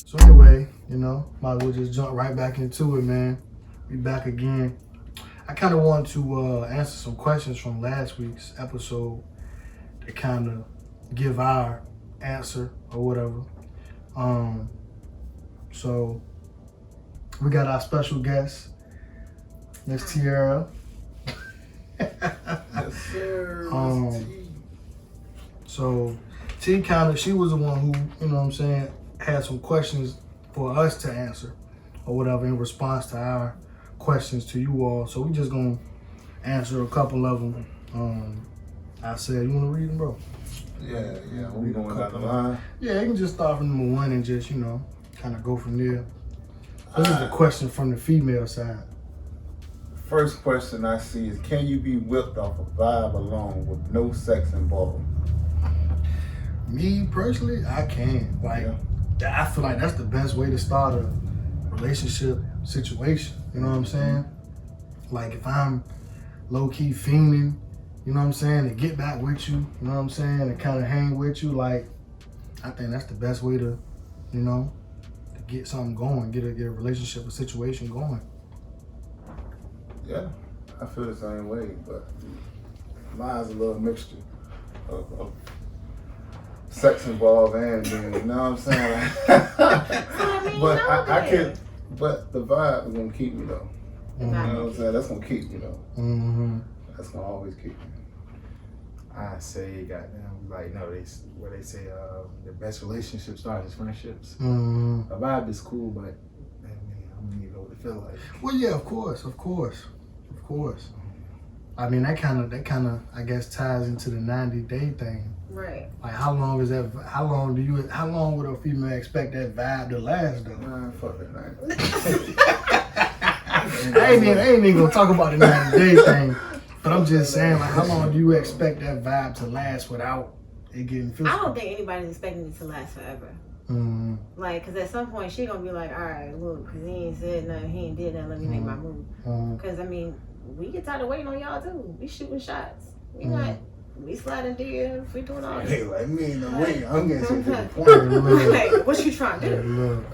So anyway, might as well just jump right back into it, man. We back again. I kind of want to answer some questions from last week's episode to kind of give our answer or whatever. So we got our special guest, Miss Tiara. Yes, sir. So she was the one who, had some questions for us to answer or whatever in response to our questions to you all. So we just gonna answer a couple of them. I said, you wanna read them, bro? Yeah. We going down the line. Yeah, you can just start from number one and just, kind of go from there. This is the question from the female side. First question I see is, can you be whipped off a vibe alone with no sex involved? Me personally, I can. I feel like that's the best way to start a relationship situation. You know what I'm saying? Like if I'm low key fiending, to get back with you, and kind of hang with you, I think that's the best way to, to get something going, get a relationship, a situation going. Yeah, I feel the same way, but mine's a little mixture of sex involved and being, you know what I'm saying? But I can't, but the vibe is gonna keep me though. You know what I'm saying? That's gonna keep me though. Mm-hmm. That's gonna always keep me. I say, goddamn, where they say the best relationships start as friendships. Mm-hmm. A vibe is cool, but I don't even know what it feel like. Well, yeah, of course. I mean, that kind of, I guess, ties into the 90-day thing. Right. Like, how long would a female expect that vibe to last, though? Man, fuck that, man. I ain't even gonna talk about the 90-day thing, but I'm just saying, how long do you expect that vibe to last without it getting physical? I don't think anybody's expecting it to last forever. Mm-hmm. Because at some point she gonna be like, all right, look, because he ain't said nothing, he ain't did nothing, let me make my move. Because, we get tired of waiting on y'all, too. We shooting shots. We sliding DMs, we doing all this. Hey, like me in the way, I'm getting some to the point. Hey, what you trying to do?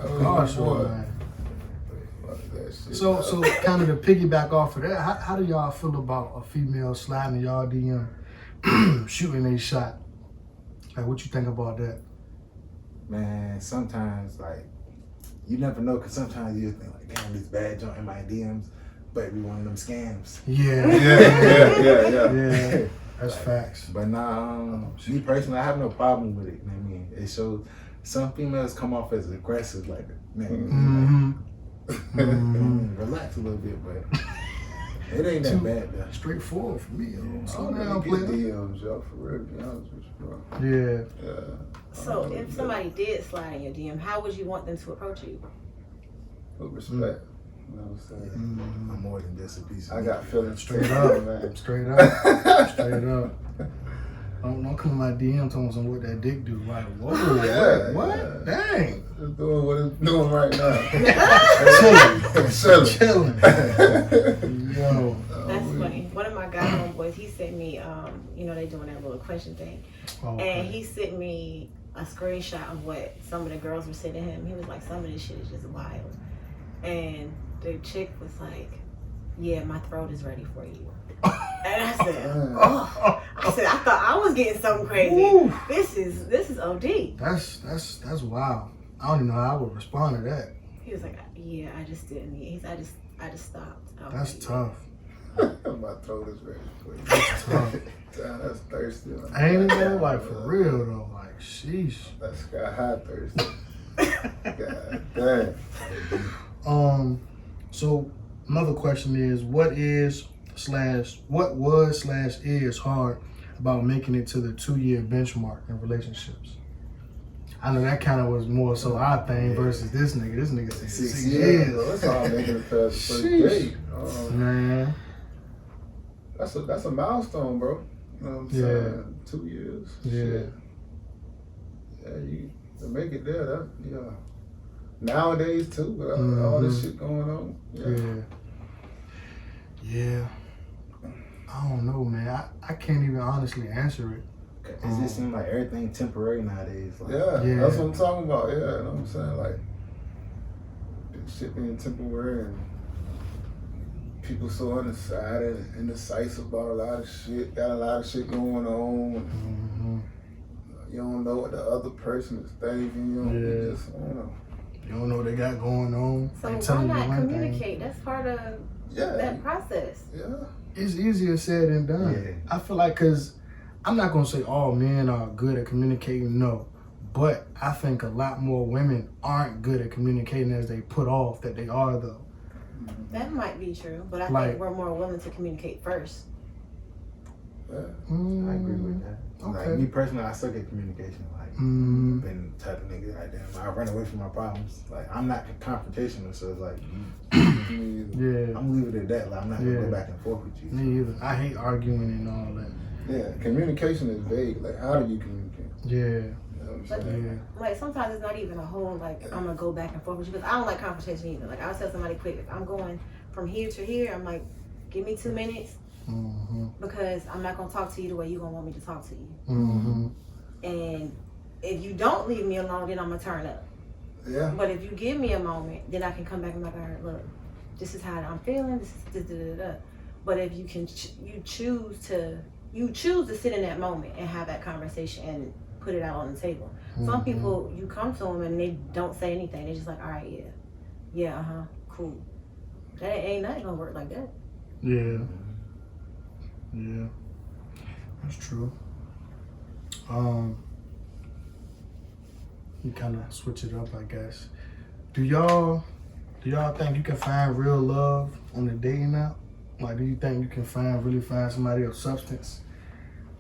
So kind of to piggyback off of that, how do y'all feel about a female sliding in y'all DM, shooting a shot? Like, what you think about that? Man, sometimes, you never know, because sometimes you think, damn, this bad joint in my DMs, but it be one of them scams. Yeah. Yeah. That's facts. But me personally, I have no problem with it. You know what I mean? It shows some females come off as aggressive, relax a little bit, but it ain't that bad though. Straightforward for me. Slow down, play DMs, y'all, for real, to be honest with you, bro. Yeah. So if somebody did slide in your DM, how would you want them to approach you? With respect. You know what I'm saying? I'm more than just a piece of I got feelings Straight up, man. Straight up. Don't come in my DM telling me what that dick do. Like, whoa, what? Yeah. Dang. It's doing what it's doing right now. Chilling. Yo. That's funny. One of my guy homeboys, he sent me, they doing that little question thing. And he sent me a screenshot of what some of the girls were sending him. He was like, some of this shit is just wild. And the chick was like, yeah, my throat is ready for you. And I said, I thought I was getting something crazy. Ooh. This is OD. That's wild. I don't even know how I would respond to that. He was like, yeah, I just didn't. I just stopped. That's tough. My throat is ready for you. That's tough. Damn, that's thirsty. Ain't it though? For real though. Sheesh. That's sky high thirsty. God damn. So another question is, what was/is hard about making it to the 2-year benchmark in relationships? I know that kind of was more so our thing versus this nigga. This nigga said 6 years. That's all making it past the first date. Man. That's a milestone, bro. You know what I'm saying? 2 years. Yeah. Shit. Yeah, you to make it there, nowadays too, with all this shit going on. Yeah. I don't know, man. I can't even honestly answer it. It just seems like everything temporary nowadays. That's what I'm talking about. Yeah, you know what I'm saying? shit being temporary and people so undecided and indecisive about a lot of shit. Got a lot of shit going on. You don't know what the other person is thinking. You just, I don't know. You don't know what they got going on. So why not communicate? That's part of that process. Yeah. It's easier said than done. Yeah. I feel like, because I'm not going to say all men are good at communicating, no. But I think a lot more women aren't good at communicating as they put off that they are, though. That might be true, but I think we're more willing to communicate first. Yeah. I agree with that. Okay. Like me personally, I suck at communication. Like, been the type of nigga, like, damn, I run away from my problems. Like, I'm not confrontational, so it's like, Yeah. I'm leaving it at that. Like, I'm not gonna go back and forth with you. Me either. I hate arguing and all that. Yeah, communication is vague. Like, how do you communicate? Yeah. You know what I'm But saying? like sometimes it's not even a whole like I'm gonna go back and forth with you because I don't like confrontation either. Like I'll tell somebody quick if I'm going from here to here, I'm like, give me 2 minutes because I'm not gonna talk to you the way you gonna want me to talk to you. And if you don't leave me alone, then I'm gonna turn up. Yeah. But if you give me a moment, then I can come back and be like, all right, look, this is how I'm feeling. This is da. But if you can, you choose to sit in that moment and have that conversation and put it out on the table. Some people, you come to them and they don't say anything. They're just like, all right, yeah, cool. That ain't nothing gonna work like that. Yeah. Yeah. That's true. You kind of switch it up, I guess. Do y'all think you can find real love on the dating app? Like, do you think you can really find somebody of substance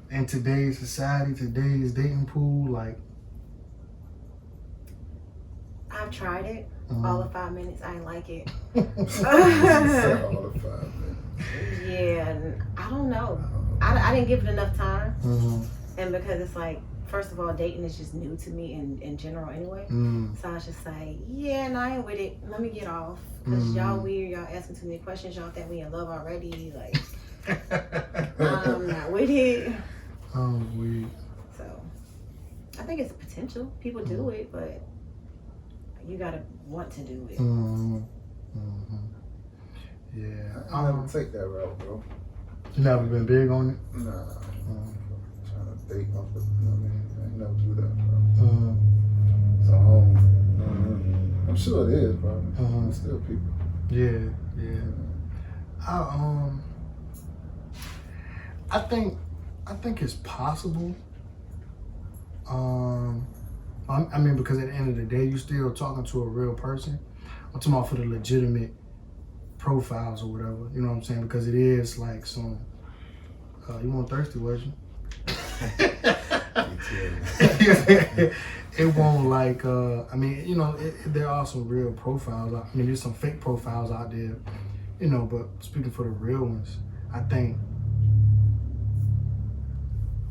in today's society, today's dating pool? Like, I've tried it. All of 5 minutes, I ain't like it. All of 5 minutes. Yeah, and I don't know. I didn't give it enough time. And because it's like, first of all, dating is just new to me in general anyway. So I was just like, yeah, no, I ain't with it. Let me get off. Because y'all weird. Y'all asking too many questions. Y'all think we in love already. Like, I'm not with it. Oh, weird. So I think it's a potential. People do it, but you gotta want to do it. Yeah. I never take that route, bro. You never been big on it? Nah. Trying to date off the, you know what I mean? I ain't never do that, bro. So, I'm sure it is, bro. There's still people. Yeah. I think it's possible. I mean, because at the end of the day, you still talking to a real person. I'm talking about for the legitimate profiles or whatever. You know what I'm saying? Because it is like some. You weren't thirsty, was you? It won't like. I mean, you know, there are some real profiles. I mean, there's some fake profiles out there. You know, but speaking for the real ones, I think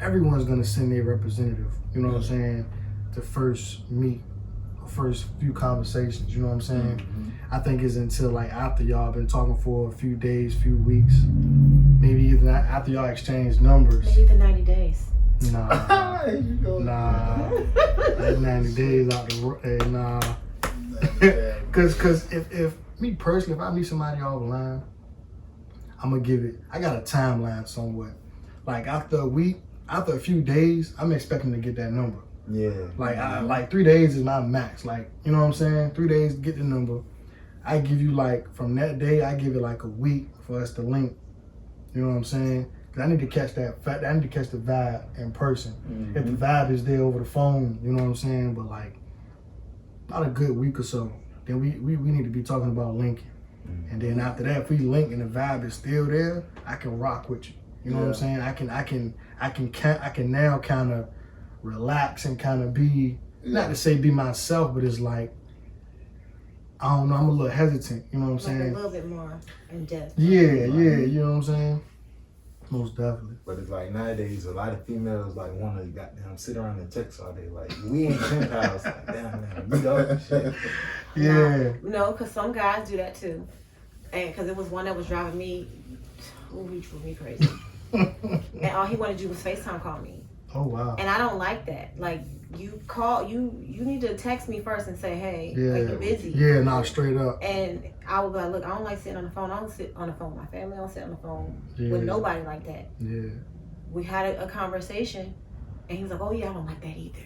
everyone's gonna send their representative. You know what I'm saying? To first meet, first few conversations. You know what I'm saying? I think it's until like after y'all been talking for a few days, few weeks, maybe even after y'all exchange numbers. Maybe the 90 days. Nah. That 90 days out the nah. Cause if me personally, if I meet somebody offline, I'm gonna give it. I got a timeline somewhat. Like after a week, after a few days, I'm expecting to get that number. Yeah. Like 3 days is my max. Like, you know what I'm saying? 3 days to get the number. I give you like from that day, I give it like a week for us to link. You know what I'm saying? Cause I need to catch that fact. I need to catch the vibe in person. If the vibe is there over the phone, you know what I'm saying? But like, about a good week or so, then we need to be talking about linking. And then after that, if we link and the vibe is still there, I can rock with you. You know what I'm saying? I can now kind of relax and kind of be, not to say be myself, but it's like, I don't know, I'm a little hesitant, you know what I'm saying? Like a little bit more in depth. Yeah, you know what I'm saying? Most definitely. But it's like nowadays, a lot of females like want to goddamn sit around and text all day. Like, we ain't pen pals. Like, damn, we don't. Yeah. No, because some guys do that too. And because it was one that was driving me, drove me crazy. And all he wanted to do was FaceTime call me. Oh wow. And I don't like that. Like, you need to text me first and say, hey, Yeah. like, you're busy. Yeah, nah, straight up. And I would be like, look, I don't like sitting on the phone. I don't sit on the phone with my family. I don't sit on the phone Yeah. with nobody like that. Yeah. We had a conversation, and he was like, oh yeah, I don't like that either.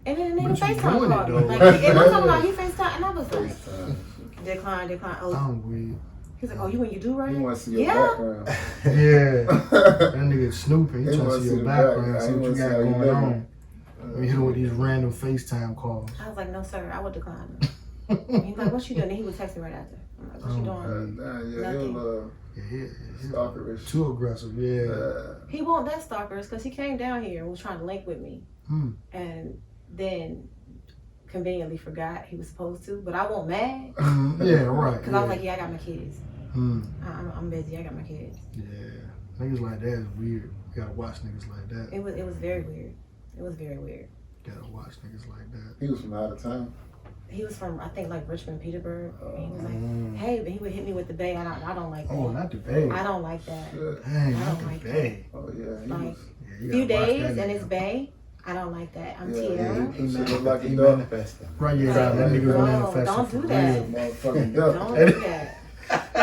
And then the nigga But you FaceTime doing it, called me. though. Like, and I'm talking about he FaceTime, and I was like, FaceTime. decline. Oh, I'm weird. he's like, oh, you when you do right? He want to see your Yeah. background. Yeah. That nigga snooping. He He trying to wanna see see your the background, back. see He what you wanna got see how you going living. on. We hit him with these random FaceTime calls. I was like, no sir, I would decline. He's like, what you doing? And he would text me right after. I'm like, what you doing? Yeah, Nothing. he'll Yeah, stalkerish. too aggressive. Yeah. He won't that stalkers because he came down here and was trying to link with me, and then conveniently forgot he was supposed to. But I won't mad Yeah, right. because I was like, yeah, I got my kids. Mm. I'm busy. I got my kids. Yeah. Niggas like that is weird. You gotta watch niggas like that. It was very weird. It was very weird. Gotta watch niggas like that. He was from out of town. He was from, I think, like Richmond, Peterborough. And he was like, hey, but he would hit me with the bay. I don't like that. Oh, not the bay. I don't like that. Shit. Dang, I not don't the like bay. Oh yeah, he Like, was. Yeah, you few gotta watch days that and nigga. it's bay. I don't like that. I'm Yeah, Tierra. he shit look like a He dog. manifesting. Right, yeah, Right. that nigga No, manifesting don't for do that. real. Motherfucking Don't duck. do that.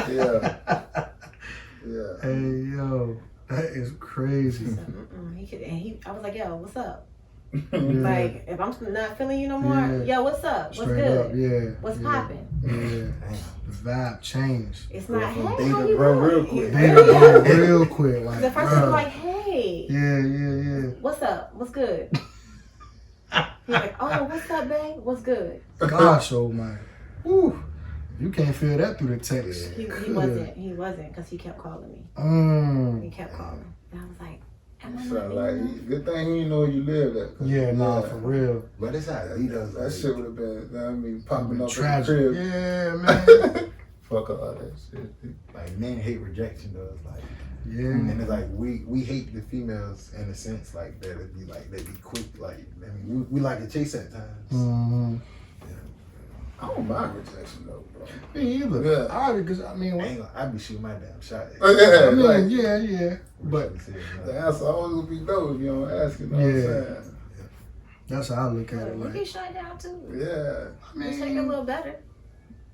Yeah. Yeah. Hey, yo, that is crazy. So, I was like, yo, what's up? Yeah. Like, if I'm not feeling you no more, Yeah. yo, what's up? What's Straight good? up, yeah. What's yeah. popping? Yeah. Damn. The vibe changed. It's Go not, from hey, date how to you bro real doing? quick. They go real quick. Like, The first bruh. was like, hey, Yeah. what's up? What's good? He's like, oh, what's up, babe? What's good? Gosh, oh man. Woo. You can't feel that through the text. He Good. wasn't, because he kept calling me. He kept calling. And I was like, am I not So being like, nice? good thing he didn't know you lived at. Yeah, nah, for real. But it's how he does. That shit would have been, you know what I mean, popping up Tragic. in the crib. Yeah, man. Fuck all that shit. Like men hate rejection though. It's like, Yeah. and it's like we hate the females in a sense like that. It be like they be quick. Like I mean, we like to chase at times. Mm-hmm. I don't mind rejection though, bro. Me either. Yeah. I because I mean, I be shooting my damn shot. Yeah, I mean, like, yeah. But the answer always will be no if you don't ask, you know what I'm saying? that's how I look at it. We Like, get shut down too. Yeah. I It's like a mean, little better.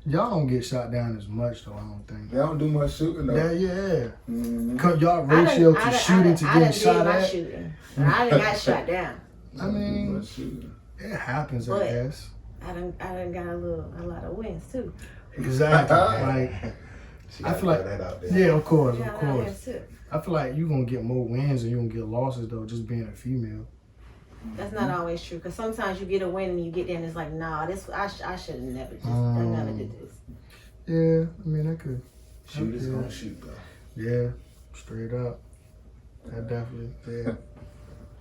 y'all don't get shot down as much though. I don't think. They don't do much shooting though. Yeah. Mm-hmm. Cause y'all ratio to shooting to getting shot at. Shooting. But I done got shot down. I mean, much shooting. it happens, I But- guess. I done got a lot of wins too. Exactly. Like, She I gotta feel like- throw that out there. yeah, of course, Got of a lot of course. wins too. I feel like you gonna get more wins and you gonna get losses though, just being a female. That's not always true because sometimes you get a win and you get there and it's like, nah, this I should have never just I never did this. Yeah, I mean that could. Shooters Yeah. gonna shoot though. Yeah, straight up. That definitely.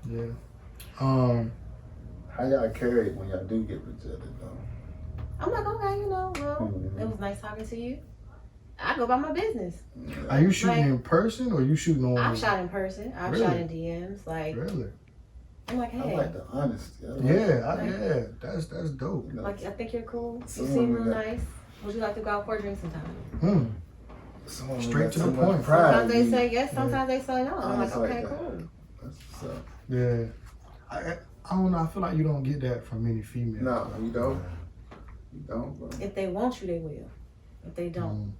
Yeah. How y'all carry it when y'all do get rejected though? I'm like, okay, well, it was nice talking to you. I go about my business. Are you shooting Like- in person or you shooting on? I've shot in person. I've Really? shot in DMs. Like, Really? I'm like, I hey, like the honesty. I like Yeah, that's dope. you know, like I think you're cool. You Someone seem real that- nice. Would you like to go out for a drink sometime? Hmm. someone Straight got to the so much point. pride Sometimes in they you. say yes. Sometimes they say no. I'm like, Honest like okay, that. cool. That's what's up. Yeah. I don't know. I feel like you don't get that from many females. No, you don't. You don't, bro. If they want you, they will. If they don't, Mm,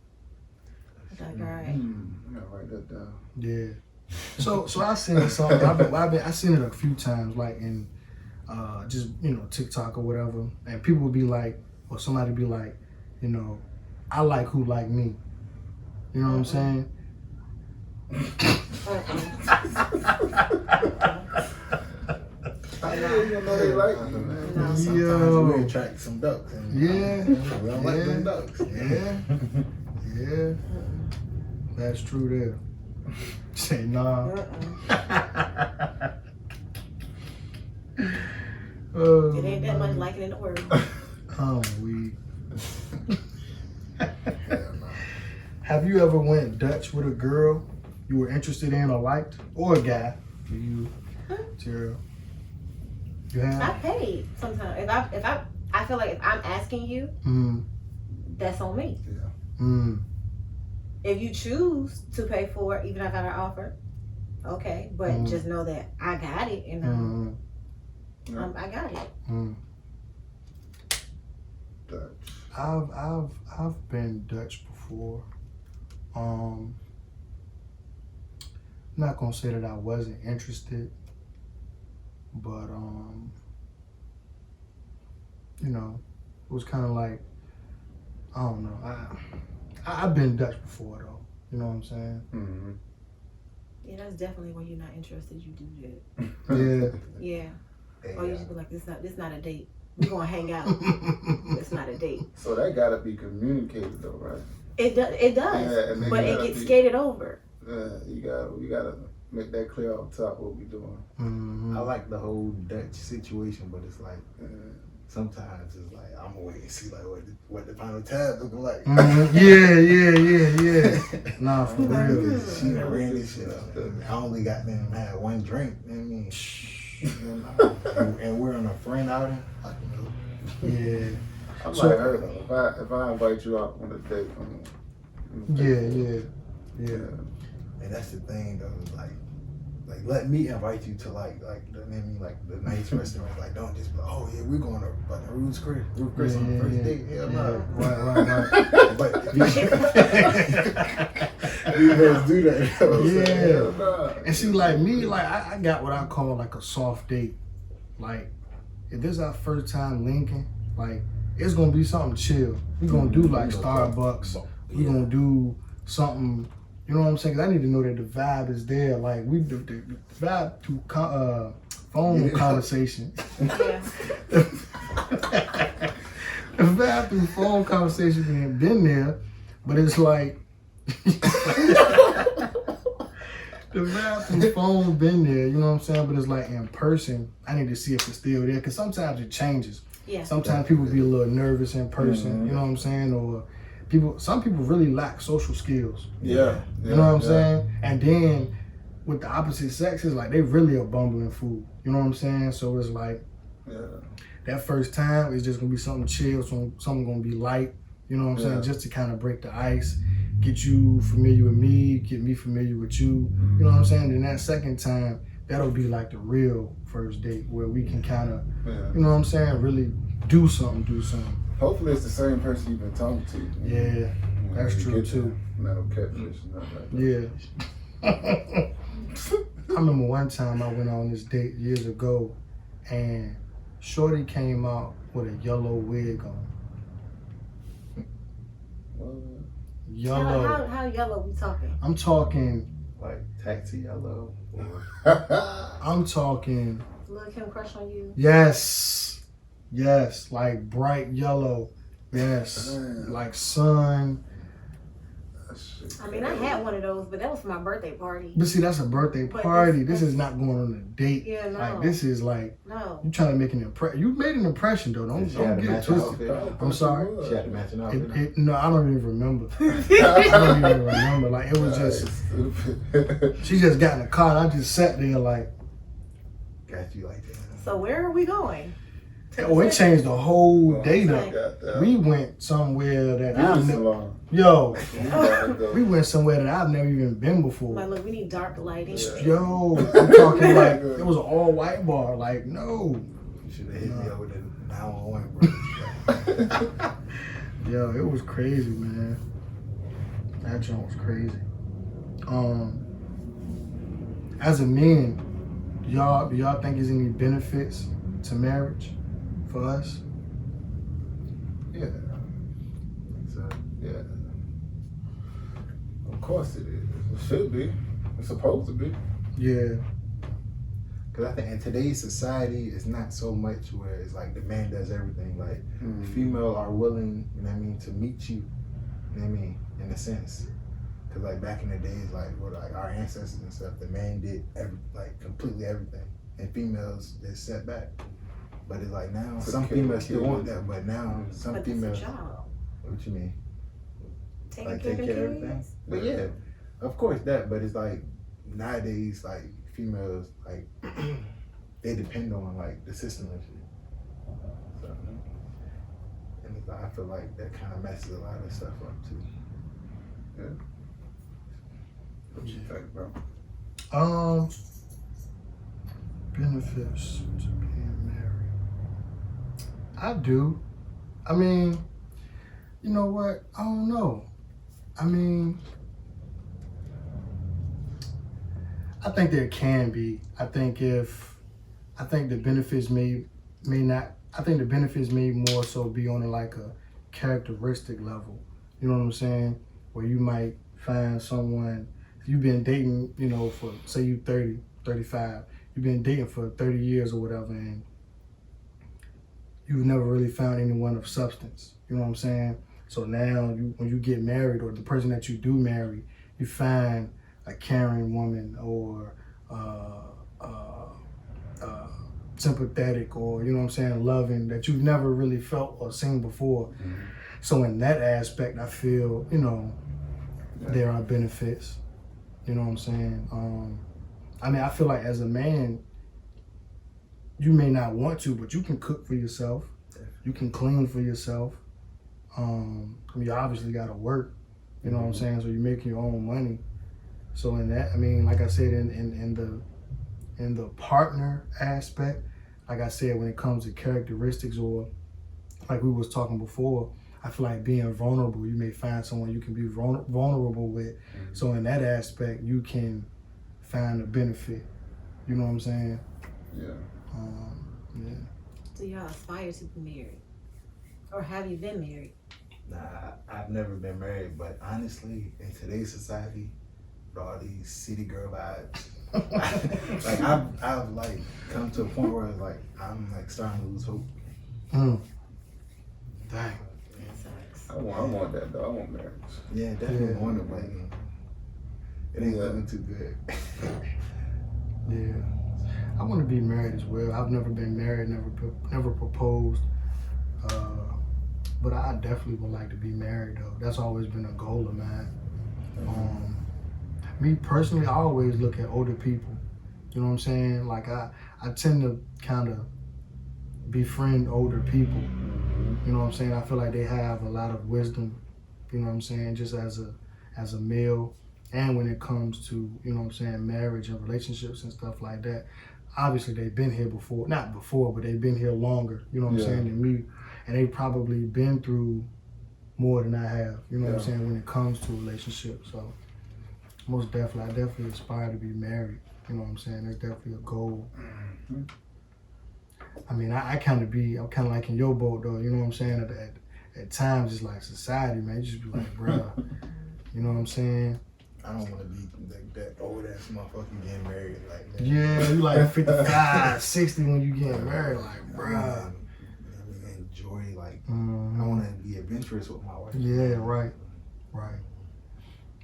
it's like, all right. I gotta write that down. yeah. So I seen something. I seen it a few times, like in just TikTok or whatever, and people would be like, or somebody be like, I like who like me. You know what I'm saying? I didn't even know they like you, man. No. Sometimes Yo. we attract some ducks. And Yeah. we don't like them ducks. Yeah. That's true there. Say nah. Oh, It ain't that much like it in the world. Oh, we. Have you ever went Dutch with a girl you were interested in or liked, or a guy? For you, Tara. You I have. paid sometimes. If I feel like if I'm asking you, that's on me. Mm. If you choose to pay for it, even if I got an offer, Okay, but just know that I got it, and I got it. Dutch. I've been Dutch before. Not gonna say that I wasn't interested, but you know, it was kind of like, I don't know. I've been Dutch before though. You know what I'm saying? Mm-hmm. Yeah, that's definitely when you're not interested. You do that. Yeah. Yeah. Or you just be like, this not a date. We gonna hang out. It's not a date. So that gotta be communicated though, right? It does. Yeah, but it gets skated over. You gotta make that clear off top what we doing. Mm-hmm. I like the whole Dutch situation, but it's like sometimes it's like I'm gonna wait and see like what the final tab looking like. Yeah. Nah, for real. She done ran this shit up. I only got them had one drink. You know what I mean? And we're on a friend outing. Yeah. I'm like her though. If I invite you out on a date, Yeah. And that's the thing though, like let me invite you to like the nice restaurant. Like don't just be like, oh yeah, we're going to Ruth's Chris on the first date. Hell no. Right. But you guys do that. Yeah. And see, like me, like I got what I call like a soft date. Like if this is our first time linking, like it's gonna be something chill. We're gonna do like Starbucks. We're gonna do something. You know what I'm saying? 'Cause I need to know that the vibe is there. Like we do the vibe through phone conversation. Yeah. The vibe through phone conversation ain't been there, but it's like the vibe through phone been there. You know what I'm saying? But it's like in person, I need to see if it's still there. 'Cause sometimes it changes. Yeah. Sometimes people be a little nervous in person. You know what I'm saying? Or some people really lack social skills. Yeah. You know what I'm saying? And then with the opposite sexes, like they really are bumbling fool. You know what I'm saying? So it's like that first time is just gonna be something chill, something gonna be light. You know what I'm saying? Just to kind of break the ice, get you familiar with me, get me familiar with you. You know what I'm saying? Then that second time, that'll be like the real first date where we can kind of, you know what I'm saying, really do something. Hopefully it's the same person you've been talking to. Yeah, that's true too. No catfish, nothing like that. Yeah. I remember one time I went on this date years ago and shorty came out with a yellow wig on. Yellow. How yellow we talking? I'm talking like taxi yellow. I'm talking Lil' Kim crush on you? Yes, like bright yellow. Yes, like sun. I mean, I had one of those, but that was for my birthday party. But see, that's a birthday party. This is not going on a date. Yeah, no. Like this is like you trying to make an impression. You made an impression though. Don't get it twisted. I'm sorry. She had to match it outfit. No, I don't even remember. Like it was just. She just got in the car. And I just sat there like. Got you like that. So where are we going? Oh, it changed the whole date up. We went somewhere that I've never. We went somewhere that I've never even been before. Like, look, we need dark lighting. Yo, I'm talking like it was an all white bar. Like, no. You should have hit me up with a 911, bro. Yo, it was crazy, man. That joint was crazy. As a man, do y'all think there's any benefits to marriage for us? Yeah. So, yeah. Of course it is. It should be. It's supposed to be. Yeah. Because I think in today's society, it's not so much where it's like the man does everything. Like, female are willing, you know what I mean, to meet you, you know what I mean, in a sense. Because like back in the days, like with like our ancestors and stuff, the man did completely everything. And females, they set back. But it's like now, some females still want that, but now some females. That's a job. What you mean? Taking Like care take care of everything? kids? But yeah, of course that, but it's like nowadays, like females, like they depend on like the system and shit. So, and it's like, I feel like that kind of messes a lot of stuff up too. Yeah. What you think, bro? Benefits to being married. I do. I mean, you know what? I don't know. I mean, I think there can be. I think the benefits may not. I think the benefits may more so be on like a characteristic level. You know what I'm saying? Where you might find someone, if you've been dating, you know, for say you 30, 35, you've been dating for 30 years or whatever, and you've never really found anyone of substance. You know what I'm saying? So now when you get married, or the person that you do marry, you find a caring woman, or sympathetic, or, you know what I'm saying, loving, that you've never really felt or seen before. Mm-hmm. So in that aspect, I feel, you know, there are benefits. You know what I'm saying? I mean, I feel like as a man, you may not want to, but you can cook for yourself. You can clean for yourself. I mean, you obviously got to work. You know what I'm saying? So you're making your own money. So in that, I mean, like I said, in the partner aspect, like I said, when it comes to characteristics, or like we was talking before, I feel like being vulnerable, you may find someone you can be vulnerable with. Mm-hmm. So in that aspect, you can find a benefit. You know what I'm saying? Yeah. Yeah. Do y'all aspire to be married? Or have you been married? Nah, I've never been married, but honestly, in today's society, with all these city girl vibes, like I've like come to a point where like I'm like starting to lose hope. Dang. That sucks. I want that though. I want marriage. Yeah, definitely want it, but it ain't looking too good. Yeah. I want to be married as well. I've never been married, never proposed, but I definitely would like to be married though. That's always been a goal of mine. Me personally, I always look at older people. You know what I'm saying? Like I tend to kind of befriend older people. You know what I'm saying? I feel like they have a lot of wisdom. You know what I'm saying? Just as a male, and when it comes to, you know what I'm saying, marriage and relationships and stuff like that. Obviously, they've been here before. Not before, but they've been here longer. You know what I'm saying? Than me, and they've probably been through more than I have. You know what I'm saying? When it comes to relationships, so. Most definitely, I definitely aspire to be married. You know what I'm saying? That's definitely a goal. Mm-hmm. I mean, I'm kind of like in your boat though. You know what I'm saying? At times, it's like society, man. You just be like, bruh. You know what I'm saying? I don't want to be like that old ass motherfucker getting married like that. Yeah, you like 55, 60 when you get married, like, bruh. Enjoy, like, I want to be adventurous with my wife. Yeah, right.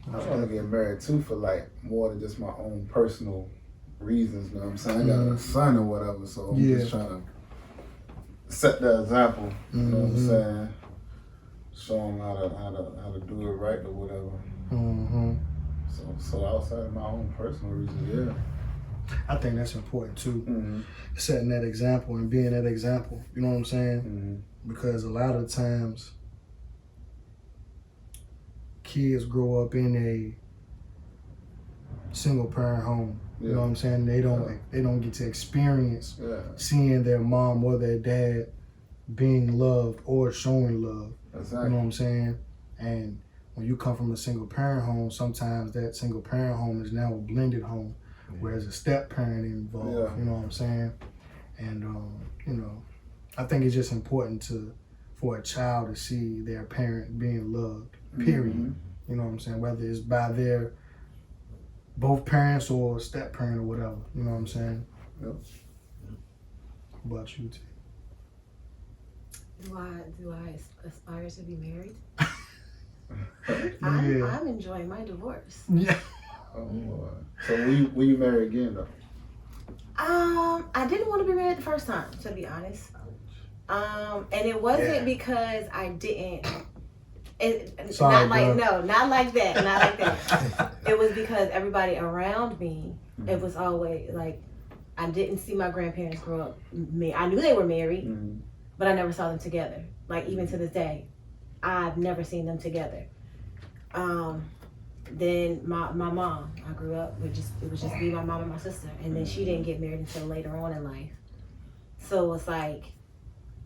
I want to get married too for like more than just my own personal reasons. You know what I'm saying? I got a son or whatever, so I'm just trying to set the example. You know what I'm saying? Show him how to do it right or whatever. So outside of my own personal reasons, I think that's important too. Setting that example and being that example. You know what I'm saying? Because a lot of times, kids grow up in a single parent home. You know what I'm saying? They don't get to experience seeing their mom or their dad being loved or showing love. Exactly. You know what I'm saying? And when you come from a single parent home, sometimes that single parent home is now a blended home, where there's a step parent involved. You know what I'm saying? And you know, I think it's just important for a child to see their parent being loved. Period. You know what I'm saying? Whether it's by their both parents or step parent or whatever. You know what I'm saying? Yep. What about you, T? Do I aspire to be married? Yeah. I'm enjoying my divorce. Yeah. Oh boy. So will you marry again though? I didn't want to be married the first time, to be honest. And it wasn't because I didn't. Sorry, not like that. It was because everybody around me, it was always like, I didn't see my grandparents grow up. I knew they were married, but I never saw them together. Like even to this day, I've never seen them together. then my mom, I grew up with it was just me, my mom, and my sister. And then she didn't get married until later on in life. So it's like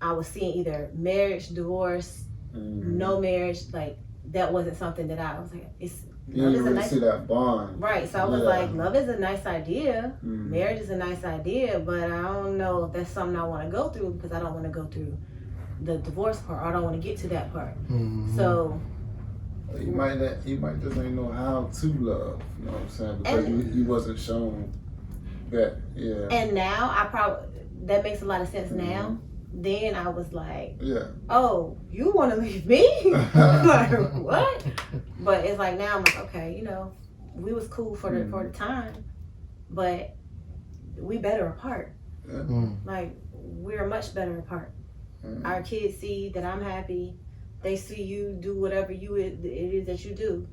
I was seeing either marriage, divorce, no marriage. Like that wasn't something that I was like, you didn't really see that bond. Right. So I was like, love is a nice idea. Marriage is a nice idea, but I don't know if that's something I want to go through because I don't want to go through the divorce part. Or I don't want to get to that part. So you might just ain't know how to love. You know what I'm saying? Because you wasn't shown that. Yeah. And now that makes a lot of sense now. Then I was like, oh, you want to leave me? Like, what? But it's like now I'm like, okay, you know, we was cool for the time, but we better apart. Like we're much better apart. Our kids see that I'm happy. They see you do whatever it is that you do,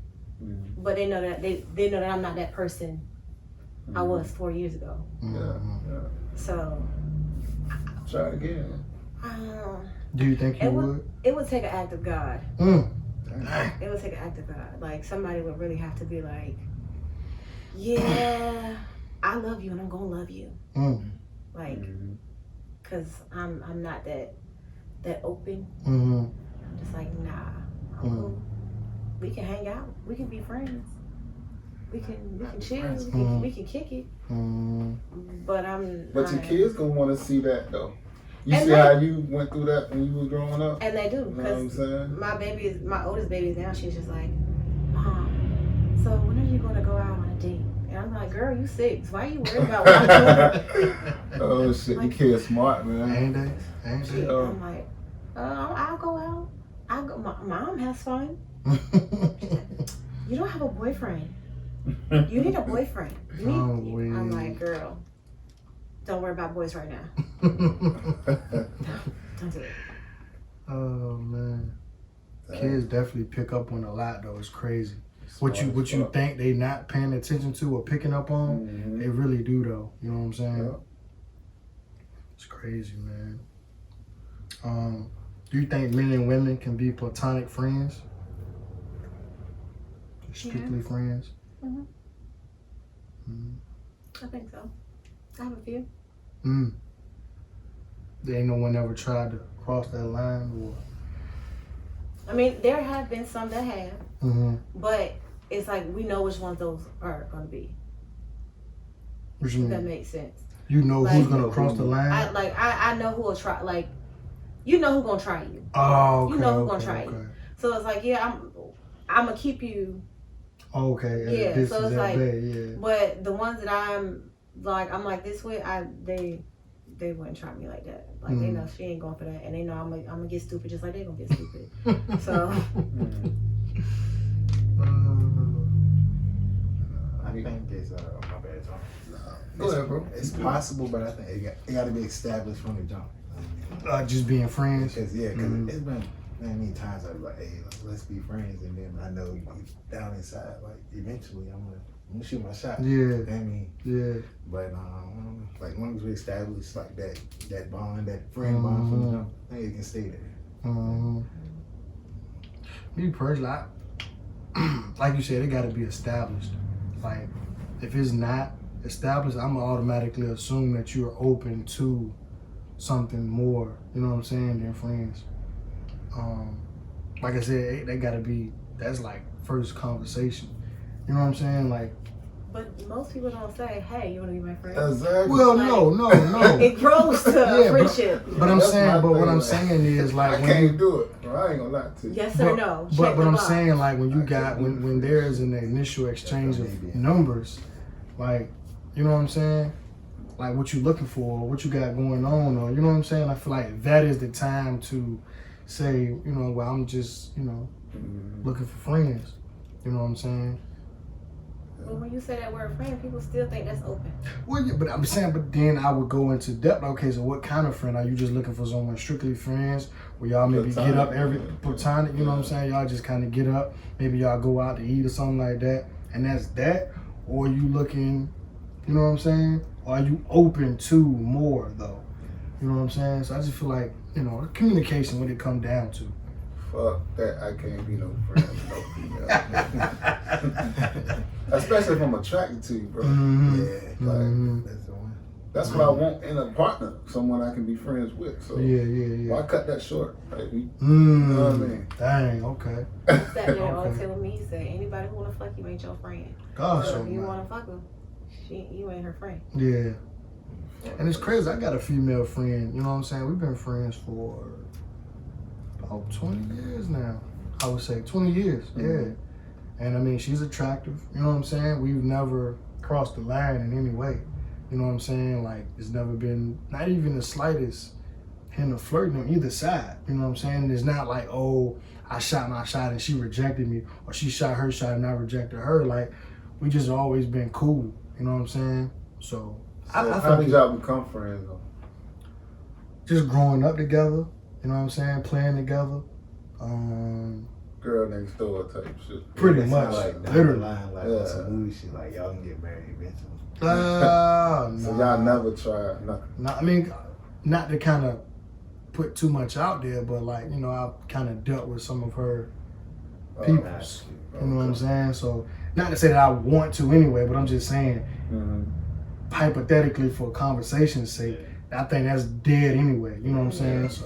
but they know that they know that I'm not that person I was 4 years ago. So try it again. Do you think you would? It would take an act of God. It would take an act of God. Like somebody would really have to be like, yeah, I love you and I'm gonna love you. Like, cause I'm not that open. I'm just like, nah, I'm cool. We can hang out. We can be friends. We can chill. We can kick it. But your kids gonna want to see that though. You see how you went through that when you was growing up? And they do. You know what I'm saying? My oldest baby is now, she's just like, Mom, so when are you going to go out on a date? And I'm like, girl, you 6. Why are you worried about what I'm doing? Oh, shit. Like, you kids smart, man. Ain't they? I'm like, I'll go out. My mom has fun. You don't have a boyfriend. You need a boyfriend. I'm like, girl, don't worry about boys right now. Don't do it. Oh man, kids definitely pick up on a lot though. It's crazy. What you think they not paying attention to or picking up on, they really do though. You know what I'm saying? It's crazy, man. Do you think men and women can be platonic friends? Strictly friends? I think so. I have a few. There ain't no one ever tried to cross that line, or? I mean, there have been some that have, but it's like we know which ones those are going to be. What you mean? That makes sense. You know like, who's going to cross the line? I know who will try. Like, you know who's going to try you. Oh, okay, you know who's going to try you. So it's like, yeah, I'm going to keep you. Okay. Yeah. So it's like, yeah. But the ones that I'm like this way, they wouldn't try me like that. Like they know she ain't going for that, and they know I'm gonna get stupid just like they gonna get stupid. So. I think it's my bad, Tom. Go ahead, bro. It's possible, but I think it got to be established from the jump. Just being friends. Because it's been many times I've been like, hey, let's be friends, and then I know down inside, like eventually I'm gonna shoot my shot. Yeah. You know what I mean? Yeah. But like as long as we establish like that bond, that friend bond from the jump, I think it can stay there. Me personally, like you said, it got to be established. Like if it's not established, I'm gonna automatically assume that you're open to something more. You know what I'm saying? Than friends. Like I said, they got to be. That's like first conversation. You know what I'm saying? Like. But most people don't say, "Hey, you want to be my friend?" Exactly. Well, no. It grows to friendship. But I'm saying, what I'm saying is like I can't do it. Bro, I ain't gonna lie to you. Yes or no. But I'm saying like when you got when there is an initial exchange of numbers, like you know what I'm saying, like what you looking for, what you got going on, or you know what I'm saying. I feel like that is the time to say, you know, well I'm just looking for friends. You know what I'm saying. But when you say that word friend, people still think that's open. Well, yeah, but I'm saying, but then I would go into depth. Okay, so what kind of friend? Are you just looking for someone strictly friends? Where y'all maybe platonic, get up every platonic, you know what I'm saying? Y'all just kind of get up. Maybe y'all go out to eat or something like that. And that's that? Or are you looking, you know what I'm saying? Or are you open to more though? You know what I'm saying? So I just feel like, communication what it come down to. fuck that, I can't be no friend with no female. Especially if I'm attracted to you, bro. Mm-hmm. Yeah, like That's the one. that's what I want in a partner, someone I can be friends with. So why cut that short? Like, you know what I mean? Dang, okay. He sat there all telling me, he said, anybody who wanna fuck you ain't your friend. Gosh, So if you wanna fuck her, you ain't her friend. Yeah. And it's crazy, I got a female friend, you know what I'm saying? We've been friends for about 20 years now. I would say 20 years, yeah. And I mean, she's attractive, you know what I'm saying? We've never crossed the line in any way. You know what I'm saying? Like, it's never been, not even the slightest hint of flirting on either side. You know what I'm saying? It's not like, oh, I shot my shot and she rejected me, or she shot her shot and I rejected her. Like, we just always been cool. You know what I'm saying? So I how did y'all become friends though? Just growing up together. You know what I'm saying? Playing together. Girl next door type shit. Pretty That much. sound like down Literally. the line, like on some movie shit, like y'all can get married eventually. No. So y'all never tried nothing. No, I mean, not to kind of put too much out there, but like, you know, I've kind of dealt with some of her peoples. You know what I'm saying? So, not to say that I want to anyway, but I'm just saying, hypothetically, for conversation's sake, I think that's dead anyway. You know what I'm saying? So,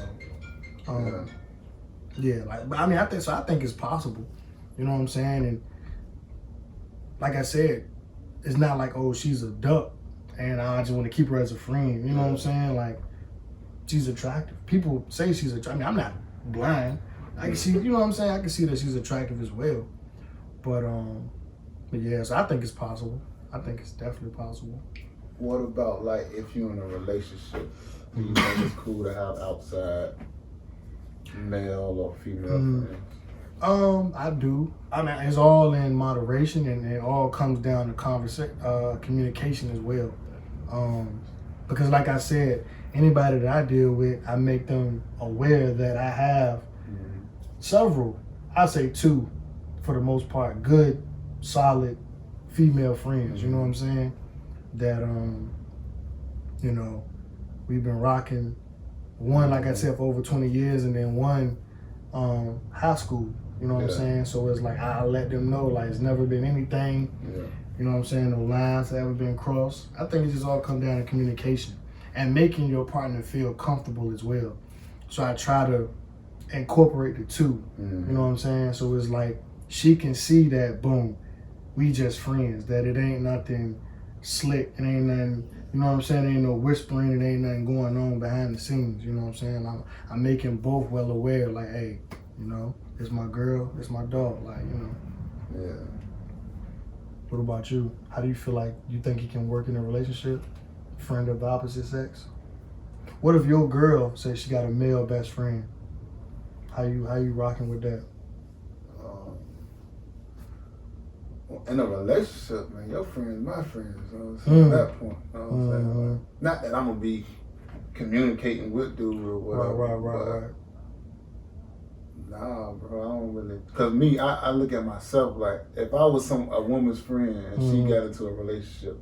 yeah, like, but I mean, I think it's possible. You know what I'm saying? And like I said, it's not like, oh, she's a duck and I just want to keep her as a friend. You know what I'm saying? Like, she's attractive. People say she's attractive. I mean, I'm not blind. I can see, you know what I'm saying? I can see that she's attractive as well. But yeah, so I think it's possible. I think it's definitely possible. What about like if you're in a relationship, do you think it's cool to have outside male or female friends? I do. I mean, it's all in moderation, and it all comes down to communication as well. Because like I said, anybody that I deal with, I make them aware that I have several, I say 2 for the most part, good, solid female friends, you know what I'm saying? That, you know, we've been rocking, one, like I said, for over 20 years, and then one high school, you know what I'm saying? So it's like, I let them know, like, it's never been anything, you know what I'm saying? No lines have ever been crossed. I think it just all comes down to communication and making your partner feel comfortable as well. So I try to incorporate the 2, you know what I'm saying? So it's like, she can see that, boom, we just friends, that it ain't nothing slick, it ain't nothing, you know what I'm saying? There ain't no whispering, it ain't nothing going on behind the scenes, you know what I'm saying? I'm making both well aware, like, hey, you know, it's my girl, it's my dog, like, you know. Yeah. What about you? How do you feel like you think you can work in a relationship? Friend of the opposite sex? What if your girl says she got a male best friend? How you rocking with that? In a relationship, man, your friend's my friend. So at that point, you know what I'm saying? Like, not that I'm gonna be communicating with dude or whatever. Right. Nah, bro, I don't really. Cause me, I look at myself like if I was a woman's friend and she got into a relationship,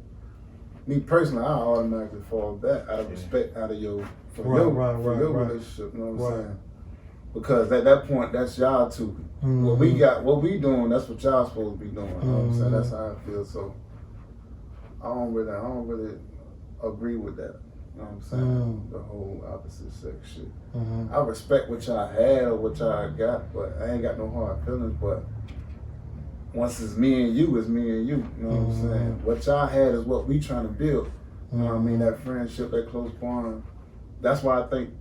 me personally, I automatically fall back out of respect out of your relationship. You know what I'm saying? Because at that point, that's y'all two. What we doing, that's what y'all supposed to be doing. You know what I'm saying? That's how I feel. So I don't really agree with that. You know what I'm saying? The whole opposite sex shit. I respect what y'all had or what y'all got, but I ain't got no hard feelings. But once it's me and you, it's me and you. You know what I'm saying? What y'all had is what we trying to build. You know what I mean? That friendship, that close bond. That's why I think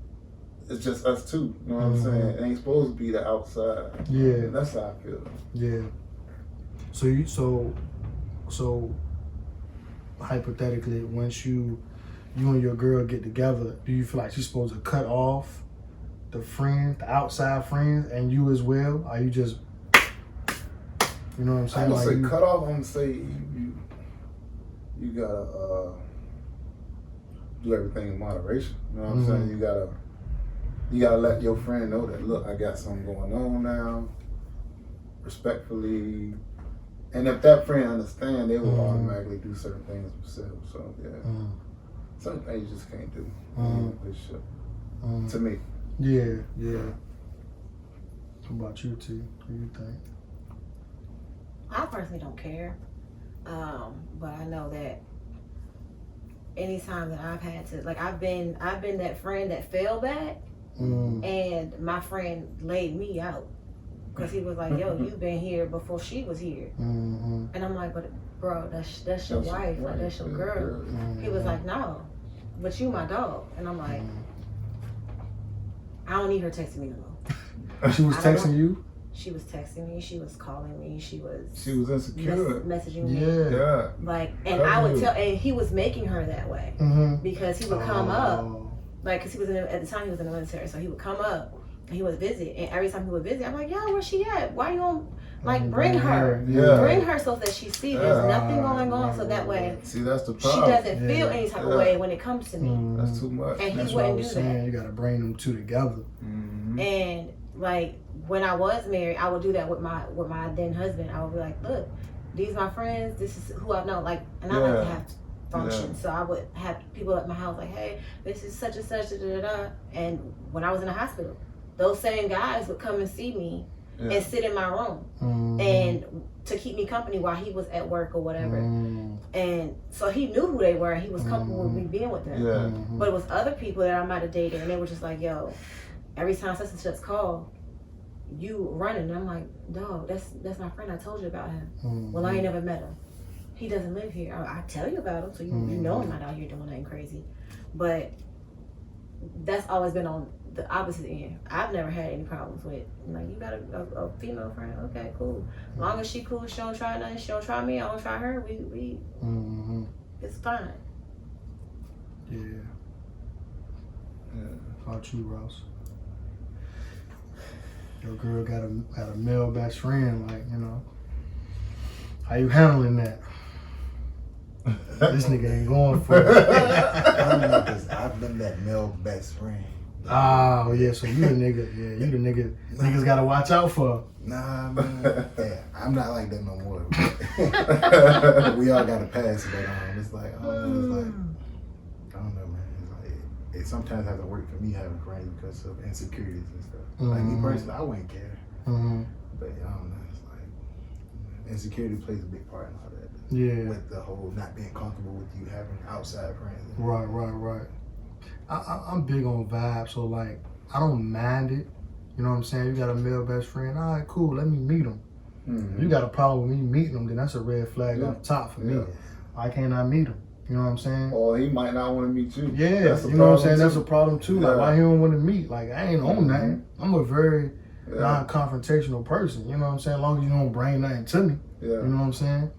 it's just us two. You know what I'm saying? It ain't supposed to be the outside. Yeah. That's how I feel. Yeah. So hypothetically, once you and your girl get together, do you feel like she's supposed to cut off the friends, the outside friends, and you as well? Are you just, you know what I'm saying? I'm gonna say cut off. I'm gonna say you gotta do everything in moderation. You know what I'm saying? You gotta let your friend know that, look, I got something going on now, respectfully. And if that friend understand, they will automatically do certain things themselves. So yeah, some things you just can't do in a relationship. To me. Yeah. What about you, T? What do you think? I personally don't care. But I know that anytime that I've had to, like, I've been that friend that fell back, and my friend laid me out because he was like, "Yo, you've been here before she was here," and I'm like, "But bro, that's your wife, like that's your girl." He was like, "No, but you my dog," and I'm like, "I don't need her texting me no more." She was texting you? She was texting me. She was calling me. She was insecure. messaging me. Yeah. Like, and I would tell, and he was making her that way because he would come up, like, because he was at the time he was in the military, so he would come up and he would visit, and every time he would visit, I'm like, "Yo, where's she at? Why you don't like bring her? Bring her so that she sees there's nothing going on, so that way See, that's the problem. she doesn't feel any type of way when it comes to me." That's too much. And That's he what I wouldn't was do saying. that. You gotta bring them two together. And like when I was married, I would do that with my then husband. I would be like, "Look, these my friends. This is who I know." Like, and I like to have functions, so I would have people at my house like, "Hey, this is such and such." Da, da, da. And when I was in the hospital, those same guys would come and see me and sit in my room and to keep me company while he was at work or whatever. And so he knew who they were, and he was comfortable with me being with them. But it was other people that I might have dated, and they were just like, "Yo, every time such and such call, you running." And I'm like, "Dog, that's my friend. I told you about him." "Well, I ain't never met him. He doesn't live here." I tell you about him, so you know I'm not out here doing nothing crazy. But that's always been on the opposite end. I've never had any problems with, like, you got a female friend, okay, cool. As long as she cool, she don't try nothing, she don't try me, I don't try her, we it's fine. Yeah. How about you, Ross? Your girl got a male best friend, like, you know. How you handling that? This nigga ain't going for it. I don't know, because I've been that male best friend. Oh, yeah, so you the nigga. Yeah, you the nigga. Niggas gotta watch out for. Nah, man. Yeah, I'm not like that no more. We all got to pass it, but it's like, I don't know, man. It's like, it sometimes has to work for me having friends because of insecurities and stuff. Like me personally, I wouldn't care. But I don't know, it's like, insecurity plays a big part in all that. Yeah. With the whole not being comfortable with you having outside friends. Right. I'm big on vibes, so like, I don't mind it. You know what I'm saying? You got a male best friend, all right, cool, let me meet him. If you got a problem with me meeting him, then that's a red flag off the top for me. Why can't I meet him? You know what I'm saying? Or he might not want to meet you. Yeah, that's you know what I'm saying? That's a problem too. Like, why he don't want to meet? Like, I ain't on nothing. I'm a very non-confrontational person. You know what I'm saying? As long as you don't bring nothing to me. You know what I'm saying?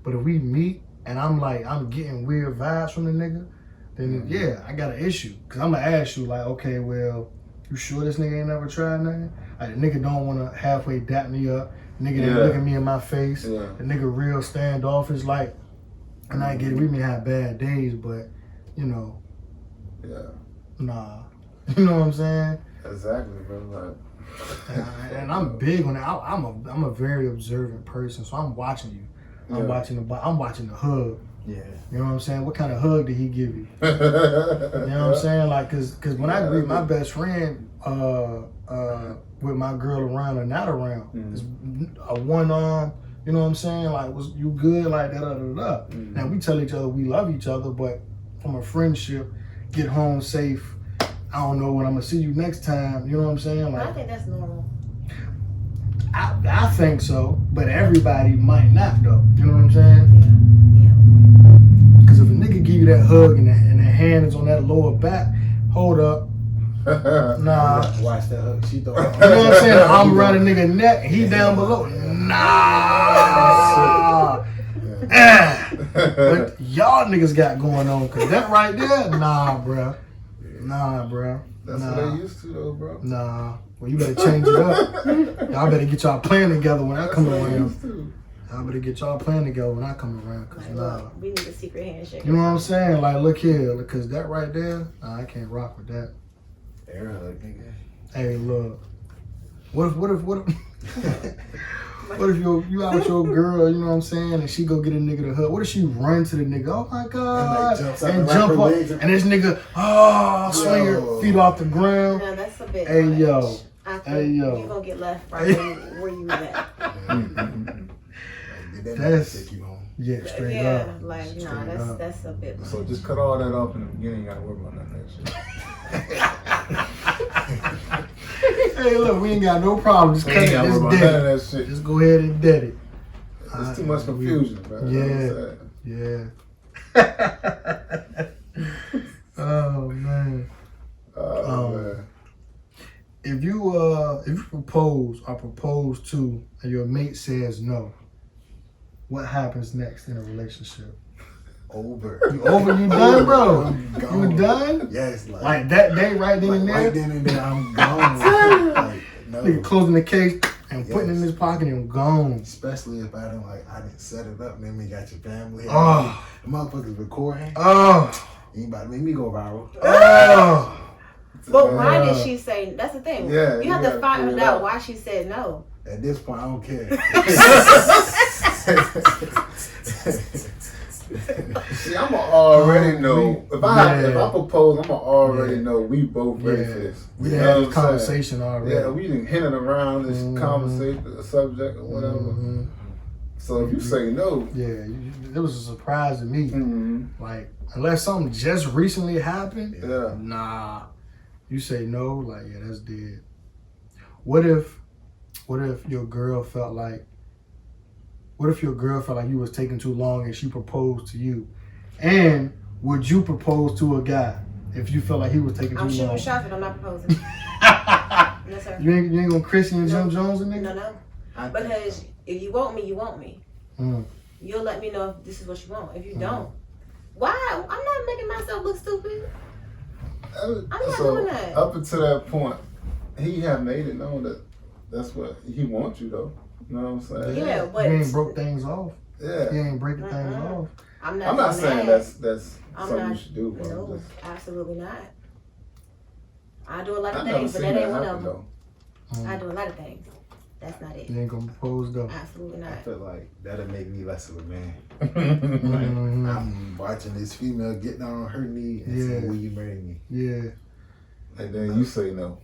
But if we meet and I'm getting weird vibes from the nigga, then yeah, I got an issue. Cause I'm gonna ask you like, okay, well, you sure this nigga ain't never tried nothing? Like, the nigga don't wanna halfway dap me up. The nigga ain't looking me in my face. The nigga real standoffish. Like, and I get it, we may have bad days, but you know, nah. You know what I'm saying? Exactly, bro. Like, and I'm big on that. I'm a very observant person, so I'm watching you. I'm watching the hug. Yeah. You know what I'm saying? What kind of hug did he give you? You know what I'm saying? Like, cause when I greet my best friend with my girl around or not around, it's a one arm. You know what I'm saying? Like, was you good? Like da da da da. Now we tell each other we love each other, but from a friendship, get home safe. I don't know when I'm gonna see you next time. You know what I'm saying? Like, I think that's normal. I think so, but everybody might not though. You know what I'm saying? Because if a nigga give you that hug and the hand is on that lower back, hold up. Nah. Watch that hug. She thought. You know what I'm saying? I'm around a nigga neck, he down below. Nah. What y'all niggas got going on? Cause that right there, nah, bruh. That's what they used to though, bro. Nah. Well, you better change it up. Y'all better get y'all plan together when I come around. Y'all better get y'all plan together when I come around. Cause we need a secret handshake. You know what I'm saying? Like, look here, because that right there, nah, I can't rock with that. Air hug, nigga. Hey, look. What if you out with your girl, you know what I'm saying, and she go get a nigga to hug? What if she run to the nigga, oh my God, and jump up, and this nigga, swing her feet off the ground? No, that's a bit Hey, much. yo. I think you're gonna get left right where you was at. That's take you home. Yeah, straight up. Yeah, like no, that's a bit. So just cut all that off in the beginning. You gotta worry about none of that shit. Hey, look, we ain't got no problem. Just cut it. None Just of dead it. that shit. Just go ahead and dead it. There's too much confusion, bro. Yeah. Oh man. Man. If you propose or propose to and your mate says no, what happens next in a relationship? Over. You done, bro? I'm gone. You done? Yes, like that day, right then and there. Right then and there, I'm gone. Like, no. Nigga closing the case and putting it in his pocket and gone. Especially if I didn't set it up. Then we got your family. Oh, the motherfuckers recording. Oh, you ain't about to make me go viral. Oh. But why did she say? That's the thing. Yeah, you have to find out why she said no. At this point, I don't care. See, I'ma already know if I propose, I'ma already know we both ready for this. We had this conversation already. Yeah, we done hinted around this conversation, the subject or whatever. So if you say no, it was a surprise to me. Like unless something just recently happened, nah. You say no, like that's dead. What if your girl felt like? What if your girl felt like you was taking too long and she proposed to you? And would you propose to a guy if you felt like he was taking too long? I'm shooting shots and I'm not proposing. No, sir. You ain't gonna Christian Jim Jones in there? No. Because if you want me, you want me. You'll let me know if this is what you want. If you don't, why? I'm not making myself look stupid. I'm not doing that. Up until that point, he had made it known that that's what he wants you though. You know what I'm saying? Yeah, but he ain't broke things off. Yeah, he ain't breaking things off. I'm not saying that's something you should do. No, absolutely not. I do a lot of things, but that ain't one of them. I do a lot of things. That's not it. You ain't gonna propose though. Absolutely not. I feel like that'll make me less of a man. I'm watching this female get down on her knee and say, "Will you marry me?" Yeah. And then you say no.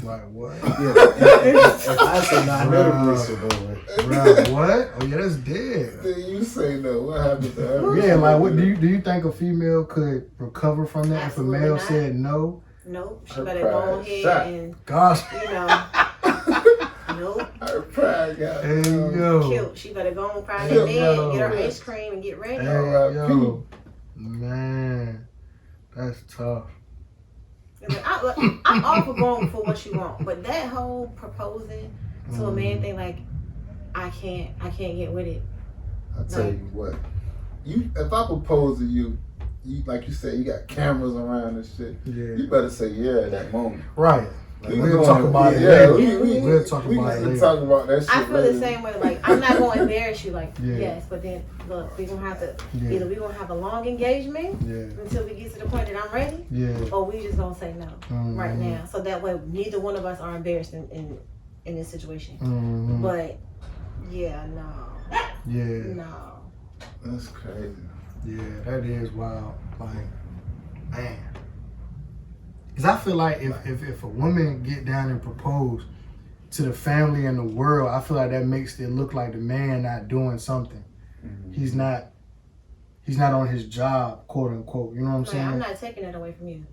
Like what? If I say no, I know the relationship over. Right, what? Oh yeah, that's dead. Then you say no. What happens to her? Yeah, like what do you think a female could recover from that if a male said no? Nope. She better go ahead and gosh. Nope. Her pride got killed. She better go on Friday bed, get her ice cream, and get ready. Man, that's tough. I'm all for going for what you want, but that whole proposing to a man thing, like I can't get with it. I tell you what, if I propose to you, like you said, you got cameras around and shit. Yeah. You better say at that moment. Right. Like, we'll talk about it later. We'll talk about it later. We talk about that shit I feel the same way. Like I'm not going to embarrass you. Like yes, but then look, we gonna have to either we gonna have a long engagement until we get to the point that I'm ready, or we just gonna say no right now. So that way neither one of us are embarrassed in this situation. But no. That's crazy. Yeah, that is wild. Like, man. Because I feel like if a woman get down and propose to the family and the world, I feel like that makes it look like the man not doing something. He's not on his job, quote unquote. You know what I'm saying? I'm not taking that away from you.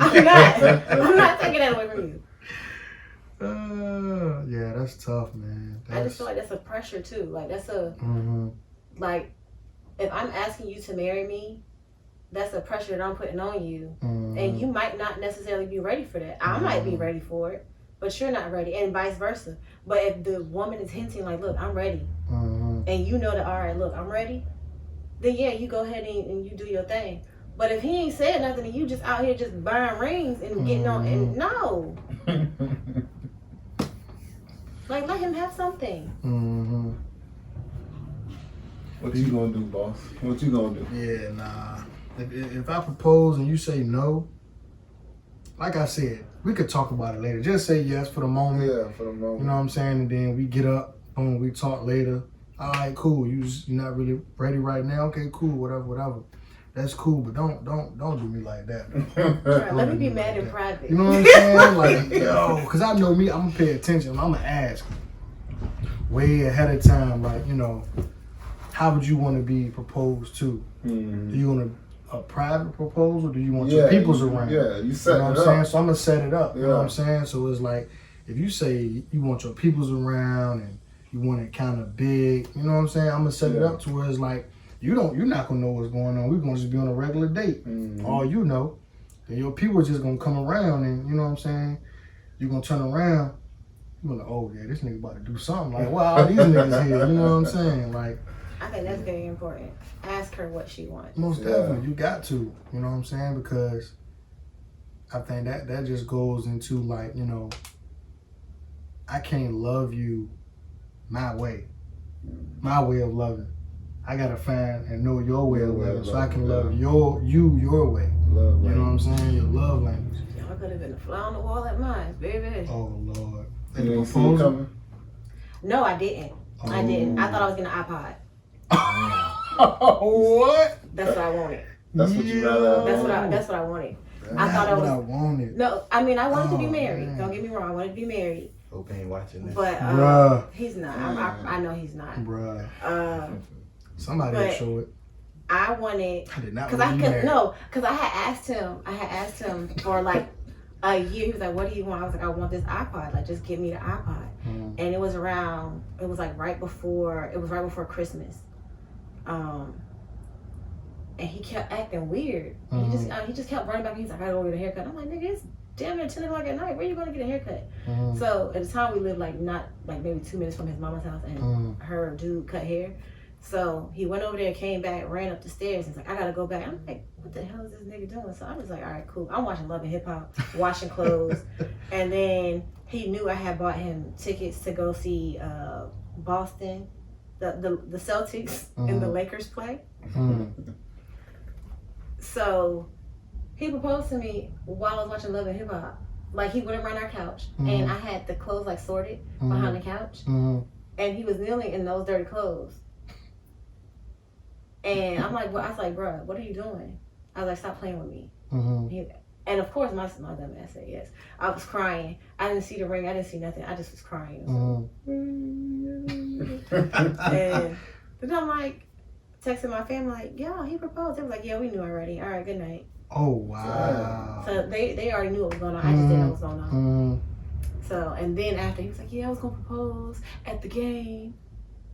I'm not taking that away from you. Yeah, that's tough, man. I just feel like that's a pressure too. Like that's a like if I'm asking you to marry me, that's a pressure that I'm putting on you. And you might not necessarily be ready for that. I might be ready for it, but you're not ready, and vice versa. But if the woman is hinting like, look, I'm ready, and you know that, all right, look, I'm ready, then you go ahead and you do your thing. But if he ain't said nothing and you just out here just buying rings and getting on, and no. Like, let him have something. What you gonna do, boss? What you gonna do? Yeah, nah. If I propose and you say no, like I said, we could talk about it later. Just say yes for the moment. Yeah, for the moment. You know what I'm saying? And then we get up, boom, we talk later. All right, cool. You're not really ready right now. Okay, cool, whatever. that's cool, but don't do me like that. Right, let me be mad in private. You know what I'm saying? Like, yo, because I know me, I'm going to pay attention. I'm going to ask way ahead of time, like, you know, how would you want to be proposed to? Mm-hmm. Do you want a private proposal? Do you want your peoples around? Yeah, you set you know it what I'm up. saying? So I'm going to set it up. You know what Yeah. I'm saying? So it's like, if you say you want your peoples around and you want it kind of big, you know what I'm saying? I'm going to set it up to where it's like, you're not going to know what's going on. We're going to just be on a regular date. Mm-hmm. All you know. And your people are just going to come around and, you know what I'm saying? You're going to turn around. You're like, oh, yeah, this nigga about to do something. Like, wow, all these niggas here. You know what I'm saying? Like, I think that's very important. Ask her what she wants. most definitely, you got to. You know what I'm saying? Because I think that just goes into, like, you know, I can't love you my way of loving. I gotta find and know your way of loving, so I can love your way. Love you know what I'm saying? Your love language. Y'all could have been a fly on the wall at mine, baby. Oh Lord. You didn't see it coming? No, I didn't. I didn't. I thought I was getting an iPod. What? That's what I wanted. That's what you rather. That's what I wanted. I thought I was. I wanted. No, I mean I wanted to be Oh, married. man. Don't get me wrong. I wanted to be married, Hope ain't watching this. but Bruh. he's not. I know he's not. Bruh. Somebody will but- show it. I wanted I did not because want to be married. because I had asked him for like a year. He was like, "What do you want?" I was like, "I want this iPod. Like, just give me the iPod." Mm. And it was right before Christmas. And he kept acting weird. He just kept running back. He's like, "I gotta go get a haircut." I'm like, "Nigga, it's damn near 10 o'clock at night. Where you gonna get a haircut?" Mm. So at the time we lived not maybe 2 minutes from his mama's house, and her dude cut hair. So he went over there, came back, ran up the stairs, and he's like, "I gotta go back." I'm like, "What the hell is this nigga doing?" So I was like, "All right, cool." I'm watching Love and Hip Hop, washing clothes, and then he knew I had bought him tickets to go see Boston, the Celtics and the Lakers play. So he proposed to me while I was watching Love and Hip Hop. Like, he went around our couch, and I had the clothes like sorted behind the couch, and he was kneeling in those dirty clothes. And I'm like, I was like, "Bruh, what are you doing?" I was like, "Stop playing with me." And of course, my dumb ass said yes. I was crying. I didn't see the ring. I didn't see nothing. I just was crying. And then I'm like, texting my family, like, "Yo, he proposed." They was like, "Yeah, we knew already. All right, good night." Oh wow. So they already knew what was going on. I just didn't know what was going on. So, and then after, he was like, "Yeah, I was gonna propose at the game.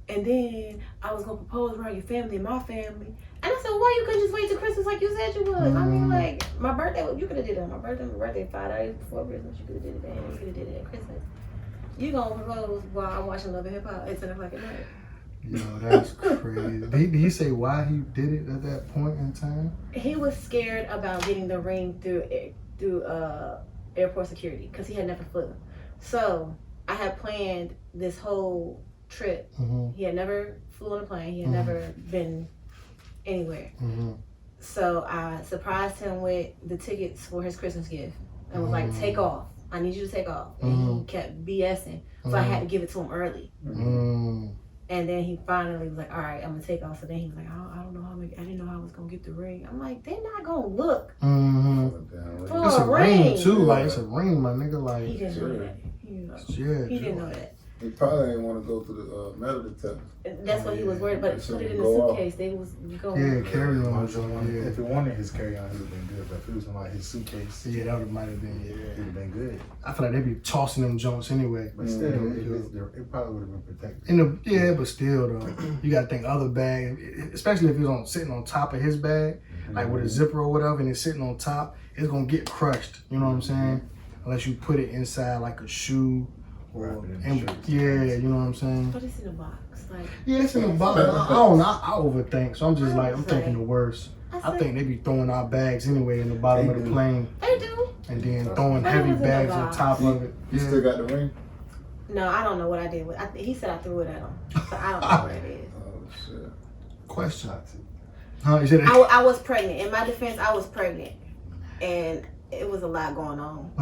And then I was gonna propose around your family and my family." And I said, "Why you couldn't just wait till Christmas like you said you would?" I mean, like, my birthday, you could have did it on my birthday 5 days before Christmas. You could have did it then. You could have did it at Christmas. You gonna propose while I'm watching Love and Hip Hop at 10 o'clock at night. Yo, that's crazy. Did he say why he did it at that point in time? He was scared about getting the ring through airport security because he had never flew. So I had planned this whole trip. He had never flew on a plane. He had never been anywhere. So I surprised him with the tickets for his Christmas gift and was like, "Take off. I need you to take off." And he kept BSing. So I had to give it to him early. And then he finally was like, "All right, I'm gonna take off." So then he was like, I don't know how I didn't know how I was gonna get the ring. I'm like, they're not gonna look for It's a ring ring too. Like, it's a ring, my nigga. Like, He didn't know that. Yeah, He didn't know that. He probably didn't want to go through the metal detector. That's what he was worried about. Put it in the Go off. suitcase. They was going. Yeah, carry on. If it wanted his carry on, he would have been good. But if it was in like his suitcase, Yeah, that might have been. he Yeah, would have been good. I feel like they be tossing them joints anyway. But still, it probably would have been protected. Yeah, but still though, you gotta think other bag, especially if it's sitting on top of his bag, like with a zipper or whatever, and it's sitting on top, it's gonna get crushed. You know what I'm saying? Unless you put it inside like a shoe. Yeah, you know what I'm saying? But it's in a box. Like, yeah, it's in the box. I don't know. I overthink, so I'm just like, I'm thinking the worst. I think they be throwing our bags anyway in the bottom of the plane. They do. And then throwing heavy bags on top of it. You still got the ring? No, I don't know what I did with. He said I threw it at him, so I don't know what it is. Oh shit. Question. Huh? You said I was pregnant. In my defense, I was pregnant, and it was a lot going on.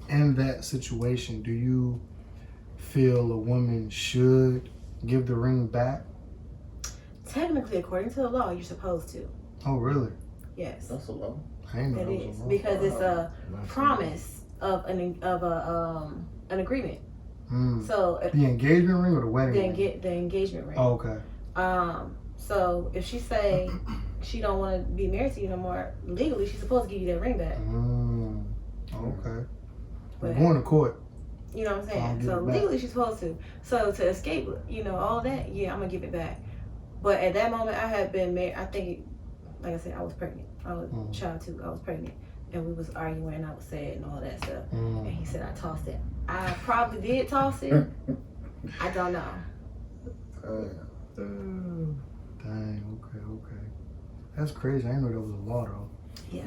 In that situation, do you feel a woman should give the ring back? technically, according to the law, you're supposed to. Oh, really? Yes. That's a law. I ain't know It that was is a law. because it's a promise of an agreement. So The engagement ring or the wedding ring? the engagement ring. Oh, okay. So if she say she don't want to be married to you no more, legally she's supposed to give you that ring back. Okay. We're But, going to court. you know what I'm I'll saying? give So it back. legally she's supposed to. So to escape, all that, yeah, I'm gonna give it back. But at that moment, I had been married. I think, like I said, I was pregnant. I was child 2. I was pregnant, and we was arguing. And I was sad and all that stuff. And he said I tossed it. I probably did toss it. I don't know. Dang. Okay. That's crazy. I didn't know that was a law though. Yeah.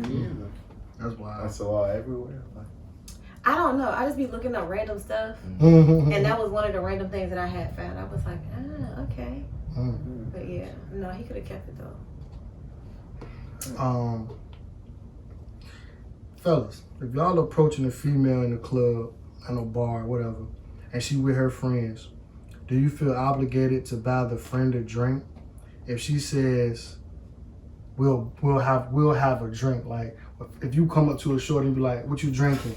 That's wild. That's a law everywhere. I don't know. I just be looking up random stuff, and that was one of the random things that I had found. I was like, okay. But yeah, no, he could have kept it though. Fellas, if y'all approaching a female in a club, in a bar, whatever, and she with her friends, do you feel obligated to buy the friend a drink? If she says, we'll have a drink, like if you come up to a shorty and be like, what you drinking?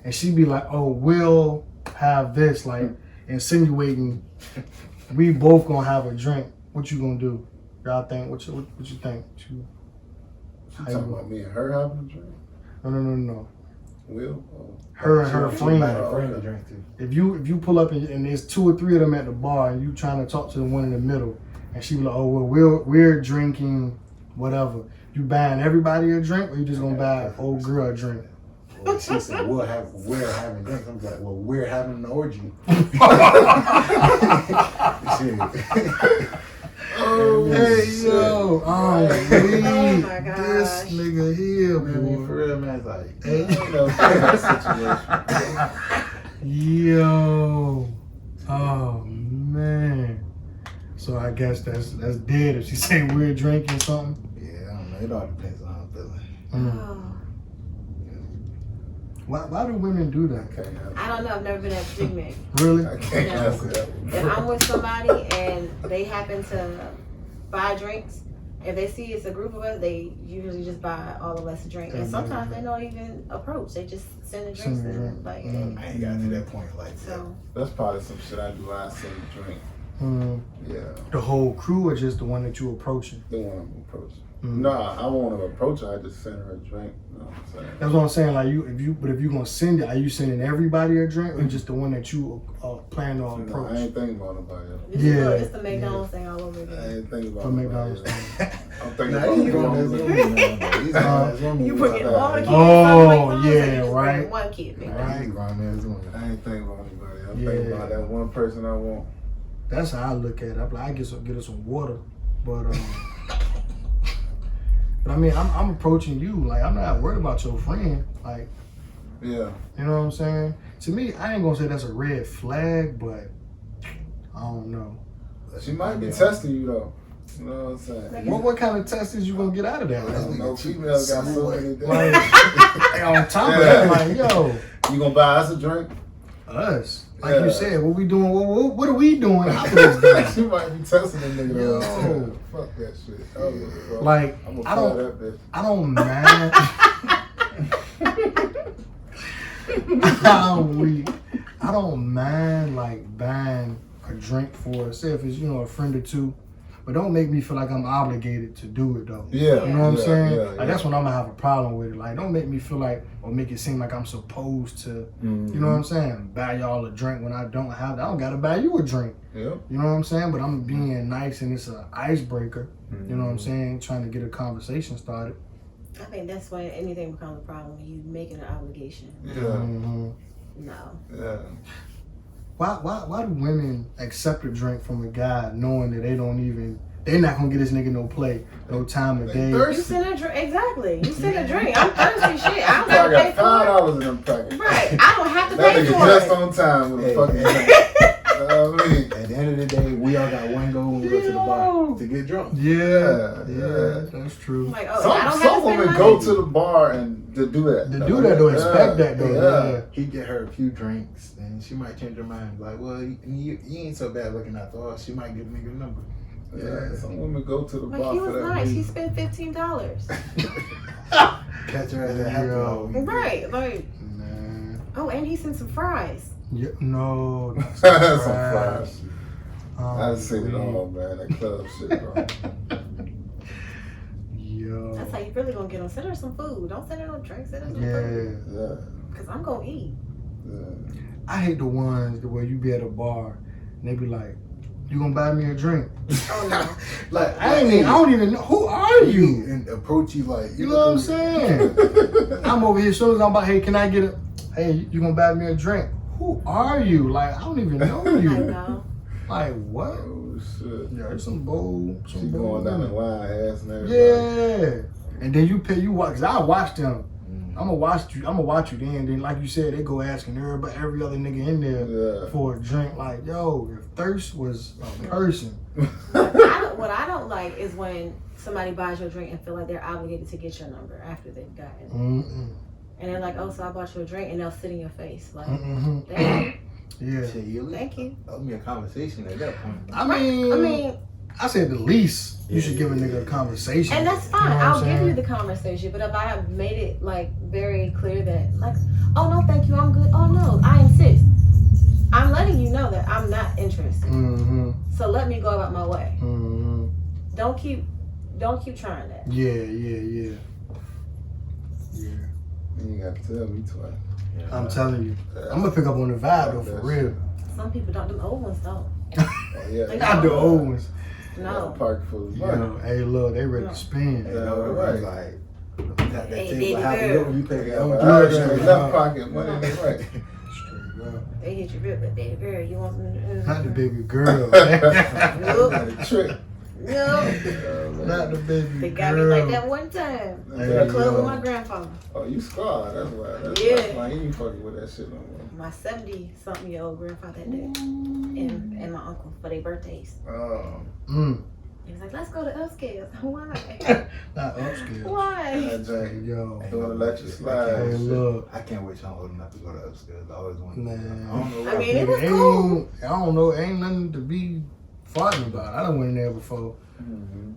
And she be like, oh, we'll have this, like insinuating we both gonna have a drink. What you gonna do? Y'all think? What you think? You talking about me and her having a drink? No. Will? Her and her friend. A drink too. If you pull up and there's 2 or 3 of them at the bar and you trying to talk to the one in the middle, and she be like, oh well, we're drinking whatever. You buying everybody a drink, or you just gonna buy old girl a drink? Well, she said we're having drinks. I'm like, well, we're having an orgy. Shit. Oh, Hey shit. yo, Oh my gosh. this nigga here, I mean, boy. for real, man, it's like, Hey, That situation. yo, oh man. So I guess that's dead if she say we're drinking something. yeah, I don't know. It all depends on how I'm feeling. Oh, Why do women do that? I don't know. I've never been at a picnic. Really? I can't Yeah. answer that. If I'm with somebody and they happen to buy drinks, if they see it's a group of us, they usually just buy all of us a drink. And sometimes they don't even approach. They just send the drinks Send the in. drink. Like, I ain't got to that point like that. so That's probably some shit I do. I send a drink. Yeah, The whole crew or just the one that you approaching? the one I'm approaching. Nah, I won't approach her. I just send her a drink. You know what I'm saying? That's what I'm saying. Like if you gonna send it, are you sending everybody a drink or just the one that you plan on I approach? ain't thinking about nobody else. it's the McDonald's thing all over I again. ain't thinking about For nobody McDonald's. else. I'm thinking Nah, about he's going to the You put all the kids Oh, on yeah, you just right. bring one kid. Right. I ain't thinking about anybody. I'm Yeah. thinking about that one person I want. That's how I look at it. I'm like, I get her some water, but but I mean, I'm approaching you like I'm not worried about your friend. Like, Yeah. you know what I'm saying? To me, I ain't gonna say that's a red flag, but I don't know. She might be testing you though. You know what I'm saying? What kind of test is you gonna get out of that? I don't know. Females got so many things. Like, on top of that, like, yo, You gonna buy us a drink? us. Like Yeah. you said, what we doing? What are we doing after this game? She might be testing the nigga. Yo. though. Fuck that shit. Like, I'm gonna I fire don't- that bitch. I don't mind. I don't mind like buying a drink for, say if it's a friend or two, but don't make me feel like I'm obligated to do it though. Yeah. You know what I'm saying? Yeah, Like that's when I'm gonna have a problem with it. Like don't make me feel like or make it seem like I'm supposed to. Mm-hmm. You know what I'm saying? Buy y'all a drink when I don't have. I don't gotta buy you a drink. Yep. You know what I'm saying? But I'm being nice and it's an icebreaker. You know what I'm saying? Trying to get a conversation started. I think that's when anything becomes a problem when you making an obligation. Yeah. Mm-hmm. No. Yeah. Why do women accept a drink from a guy knowing that they're not gonna get this nigga no play, no time of day? You send a drink. Exactly. You send a drink. I'm thirsty shit. I don't I have to pay got for $5 in them packets. it. Right. I don't have to That pay nigga for just it. on time with a Hey, fucking hey. drink. You know what I mean? At the end of the day, we all got one goal when we go to the bar to get drunk. Yeah, Yeah. that's true. I'm like, oh, I Some don't have to women spend go money. to the bar and to do that. To do that though, expect that though. Yeah. He get her a few drinks, and she might change her mind. Like, well, you ain't so bad looking after all. She might give a nigga a number. Yeah, some women go to the Like bar he for was that nice. He reason. spent $15. Catch her at that happy hour. Right, like. Man. Oh, and he sent some fries. Yeah, no. That's Some fries. Oh, I've seen it all, man. That club shit, bro. Yo. That's how you really gonna get them. Send her some food. Don't send her no drinks. Send her some food. Yeah. Cause I'm gonna eat. Yeah. I hate the ones where you be at a bar and they be like, "You gonna buy me a drink?" Oh no. Like I don't even know. Who are you? And approach you like You know what I'm saying? I'm over here. As soon as I'm about, hey, can I get a? Hey, you gonna buy me a drink? Who are you? Like I don't even know I you. know. Like what? Oh shit. Yeah, it's some bold. She going down the line, ass and everything. Yeah. And then you pay. You watch. Cause I watch them. I'm gonna watch you. Then like you said, they go asking everybody, every other nigga in there for a drink. Like yo, if thirst was a person. What I don't like is when somebody buys your drink and feel like they're obligated to get your number after they've gotten it. And they're like, oh, so I bought you a drink, and they'll sit in your face like, thank you. Yeah. Shit, you Thank you. owe me a conversation at that point. I mean, I said the least you should give a nigga a conversation. And that's fine. You know what I'll I'm give saying? you the conversation. But if I have made it like very clear that like, oh no, thank you, I'm good. Oh no, I insist. I'm letting you know that I'm not interested. So let me go about my way. Don't keep trying that. Yeah. You ain't got to tell me twice. Yeah. I'm telling you. I'm gonna pick up on the vibe though, for real. Some people don't. Them old ones don't. Oh, yeah. They Not the old ones. No. Park full of You money. know, hey, look, they ready to spin. You know, Right. like got that Hey, table baby happy girl. when you pay Yeah, the but do I it, straight man. left pocket money in the right. Straight up. They hit you real good, baby girl. You want some? Not the baby girl. Got a trick. No. Not the baby They girl. got me like that one time. Hey, The club yo. with my grandfather. Oh, you scarred. That's why. That's Yeah. why. You ain't fucking with that shit no more. My 70-something-year-old grandfather that day, and my uncle for their birthdays. Oh. He was like, "Let's go to upscale." Why? Not upscale. Why? That joint. Yo. Doing electric slide. Hey, look. I can't wait till I'm old enough to go to upstairs. I always want to. Man. I don't know why. I mean, it Nigga, was cool. I don't know. Ain't nothing to be farting about. I done went in there before. Mm-hmm.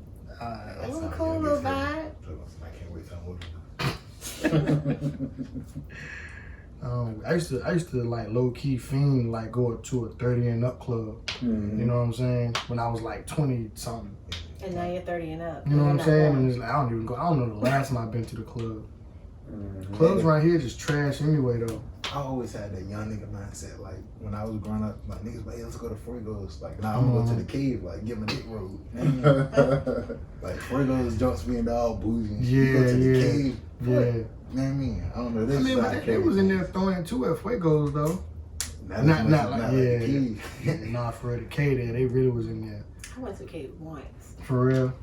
It was a cool little vibe. I can't wait till I'm old enough. I used to like low key fiend like go to a 30 and up club. Mm-hmm. You know what I'm saying? When I was like 20 something. And now you're 30 and up. You know what I'm You're saying? not And going. it's like, I don't even go. I don't know the last time I've been to the club. Mm-hmm. Clubs right here just trash anyway though. I always had that young nigga mindset. Like when I was growing up, like niggas like, hey, let's go to Fuegos. Like, nah, I'm gonna go to the cave. Like, give me a dick road. Like Fuegos jumps being all bougie. And shit. You go to the cave. Yeah. You know what I mean? I don't know. This I mean, is but not they was in there throwing too at Fuegos though. Not like the cave. Nah, for real, the K there, they really was in there. I went to a cave once. For real.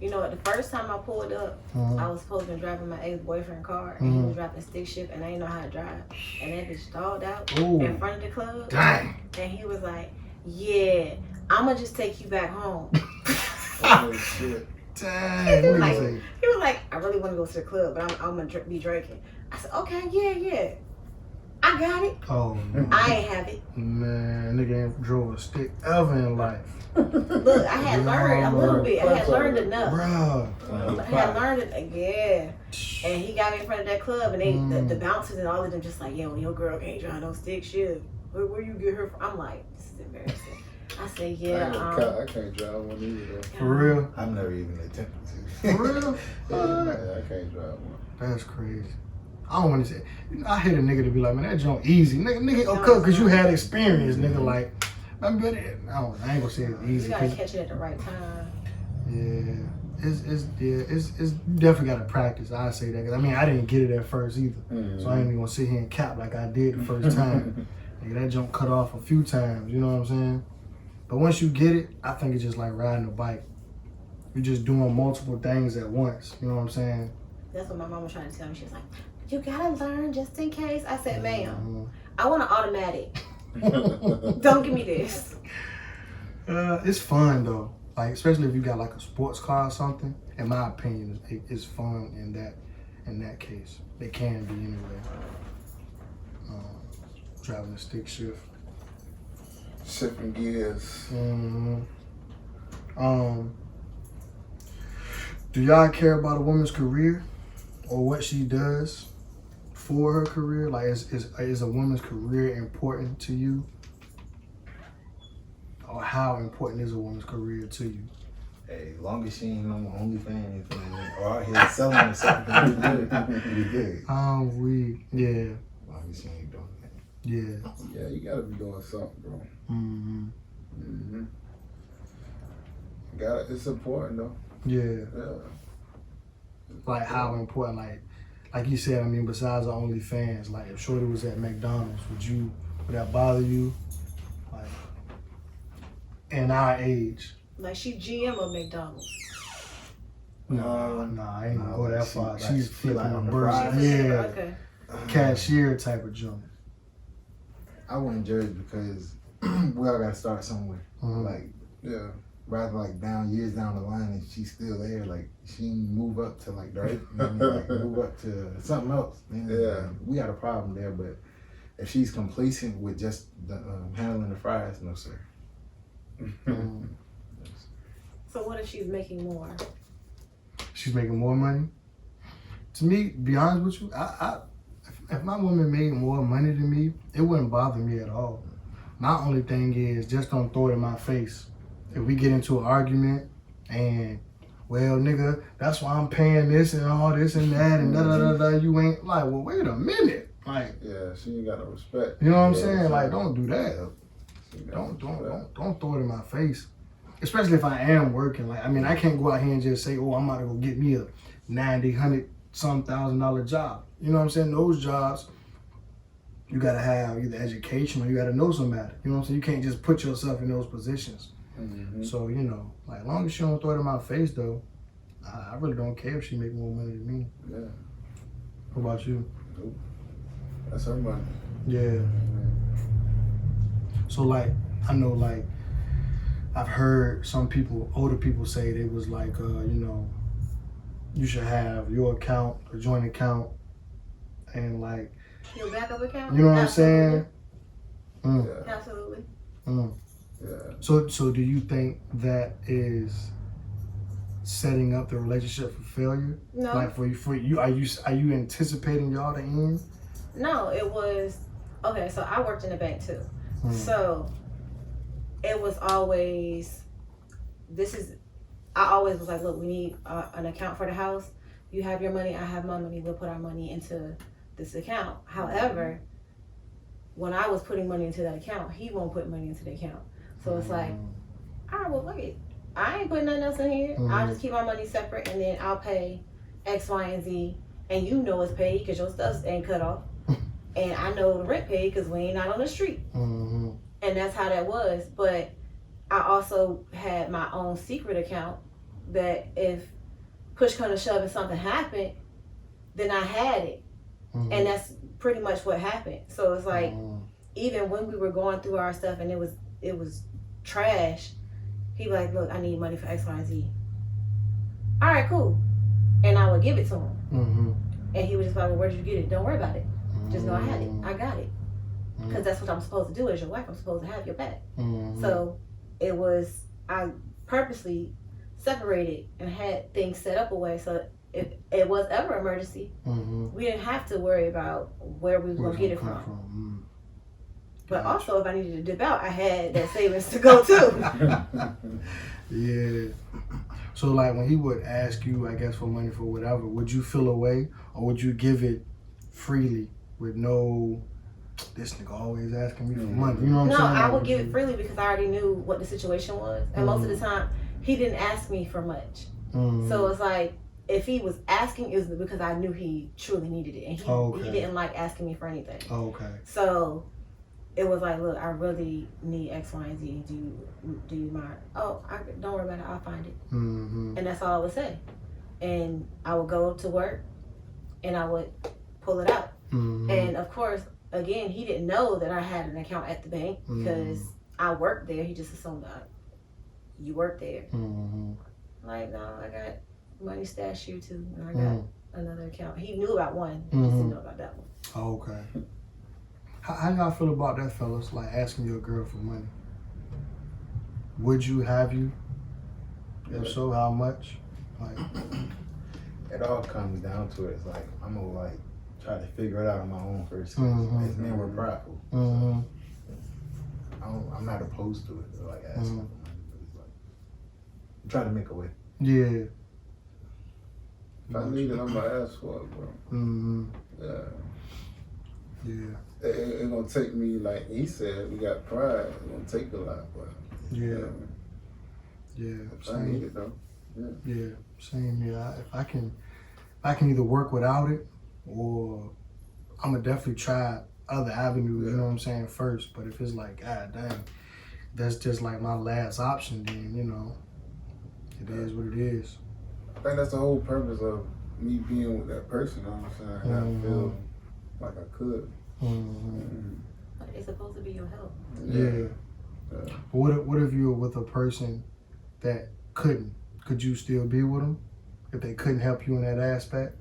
You know, the first time I pulled up, I was supposed to be driving my ex-boyfriend's car, and he was driving stick shift, and I didn't know how to drive. And that bitch stalled out Ooh. in front of the club. Dang. And he was like, "Yeah, I'm gonna just take you back home." Oh, shit. Dang. He was What like, you say? he was like, "I really want to go to the club, but I'm gonna be drinking." I said, "Okay, yeah, I got it. Oh I ain't have it." man, nigga ain't drove a stick ever in life. Look, I had learned a little bit. I had learned enough. Bruh. I had learned it, yeah. And he got me in front of that club, and they, the bouncers and all of them just like, "Yo, your girl can't drive no stick shift. Where you get her from?" I'm like, "This is embarrassing." I said, "Yeah, I can't drive one either though. For real? I've never even attempted to. For real? Yeah, I can't drive one. That's crazy. I don't want to say. You know, I hate a nigga to be like, man, that joint easy, nigga. Okay, cause you had experience, nigga. Like, I ain't gonna say it's You easy. gotta 'Cause, catch it at the right time." yeah, it's definitely gotta practice. I say that, cause I mean I didn't get it at first either, so I ain't even gonna sit here and cap like I did the first time. Nigga, that jump cut off a few times. You know what I'm saying? But once you get it, I think it's just like riding a bike. You're just doing multiple things at once. You know what I'm saying? That's what my mom was trying to tell me. She was like, "You gotta learn just in case." I said, "Ma'am, I want an automatic. Don't give me this." It's fun though. Like especially if you got like a sports car or something. In my opinion, it's fun in that case. They can be anyway. Driving a stick shift. Shifting gears. I Do y'all care about a woman's career or what she does for her career? Like, is a woman's career important to you? Or how important is a woman's career to you? Hey, as long as she ain't on OnlyFans or out here selling or something, we good. Yeah. As long as she ain't doing that. Yeah. Yeah, you gotta be doing something, bro. It's important though. Yeah. Yeah. Like how important, like you said, I mean, besides the OnlyFans, like if Shorty was at McDonald's, would that bother you? Like, in our age. Like she GM of McDonald's. No, I ain't gonna go that far. She's flipping like a on the burger. fries. Yeah. Okay. Cashier type of joint. I wouldn't judge because we all gotta start somewhere. Like, Yeah. rather like years down the line and she's still there, like she move up to like the like move up to something else. Yeah. We got a problem there, but if she's complacent with just the handling the fries, no sir. So what if she's making more? She's making more money. To me, be honest with you, if my woman made more money than me, it wouldn't bother me at all. My only thing is just don't throw it in my face. If we get into an argument and, well, nigga, that's why I'm paying this and all this and that and da-da-da-da, you ain't like, well, wait a minute. Like, yeah, she ain't got no respect. You know what I'm saying? Like, don't do that. Don't throw it in my face. Especially if I am working. Like, I mean, I can't go out here and just say, oh, I'm about to go get me a $90,000, $100,000 job. You know what I'm saying? Those jobs, you gotta have either education or you gotta know somebody. You know what I'm saying? You can't just put yourself in those positions. So, you know, like, as long as she don't throw it in my face, though, I really don't care if she make more money than me. Yeah. What about you? Nope. That's her money. Yeah. So, like, I know, like, I've heard some people, older people say they was like, you know, you should have your account, a joint account, and like, Your backup account? you know what I'm saying? Yeah. Absolutely. Yeah. So do you think that is setting up the relationship for failure? No. Like for you, are you anticipating y'all to end? No, it was okay. So I worked in the bank too. So it was always I always was like, look, we need an account for the house. You have your money, I have my money. We'll put our money into this account. However, when I was putting money into that account, he won't put money into the account. So it's like, all right, well, look it. I ain't putting nothing else in here. I'll just keep my money separate, and then I'll pay X, Y, and Z. And you know it's paid because your stuff ain't cut off. And I know the rent paid because we ain't out on the street. And that's how that was. But I also had my own secret account that if push come to shove and something happened, then I had it. And that's pretty much what happened. So it's like, even when we were going through our stuff and it was trash, he'd be like, look, I need money for X, Y, and Z. All right, cool. And I would give it to him. And he was just like, well, where did you get it? Don't worry about it. Just know I had it. I got it. Because that's what I'm supposed to do as your wife. I'm supposed to have your back. So I purposely separated and had things set up away so if it was ever an emergency, we didn't have to worry about where we were going to get it from. But also, if I needed to dip out, I had that savings to go to. Yeah. So, like, when he would ask you, I guess, for money for whatever, would you feel away or would you give it freely with no, this nigga always asking me for money? You know what I'm saying? No, I would give it freely because I already knew what the situation was. And most of the time, he didn't ask me for much. So it's like, if he was asking, it was because I knew he truly needed it. And he didn't like asking me for anything. So it was like, look, I really need X, Y, and Z. Do you mind? Oh, don't worry about it. I'll find it. And that's all I would say. And I would go to work and I would pull it out. And of course, again, he didn't know that I had an account at the bank because I worked there. He just assumed that you work there. Like, no, I got money stashed here too. And I got another account. He knew about one. He just didn't know about that one. Okay. How y'all feel about that, fellas? Like asking your girl for money. Would you, have you? If so, how much? Like, it all comes down to it. It's like I'm gonna like try to figure it out on my own first. Cause as men, we're prideful. mm-hmm. I'm not opposed to it. Like asking for money, but it's like I'm trying to make a way. Yeah. If I need it, I'm gonna ask for it, bro. Mm-hmm. Yeah. Yeah. It's gonna take me, like he said, we got pride. It's gonna take a lot, but Yeah. Yeah. if I need it though. Yeah. Same. Yeah. If I can either work without it, or I'm gonna definitely try other avenues. You know what I'm saying first. But if it's like, God damn, that's just like my last option, then it is what it is. I think that's the whole purpose of me being with that person. You know what I'm saying? I gotta feel like I could. But it's supposed to be your help. Yeah. But what if you were with a person that couldn't? Could you still be with them if they couldn't help you in that aspect?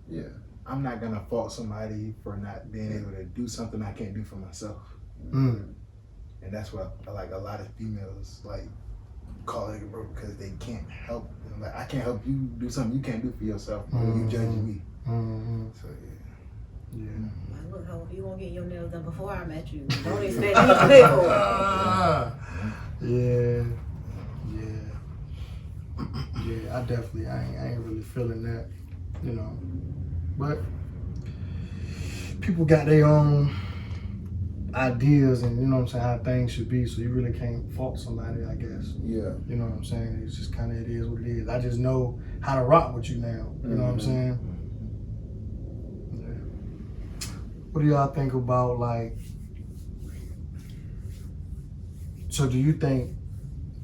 Yeah. I'm not gonna fault somebody for not being able to do something I can't do for myself. Mm. And that's what like a lot of females like call it bro because they can't help. Like I can't help you do something you can't do for yourself. You judging me. So Yeah. Like, look, ho, if you won't get your nails done before I met you, don't expect me to pay for it. Yeah. Yeah, I ain't really feeling that, But people got their own ideas and how things should be, so you really can't fault somebody, I guess. Yeah. You know what I'm saying? It's just kinda it is what it is. I just know how to rock with you now. You know what I'm saying? Yeah. What do y'all think about so do you think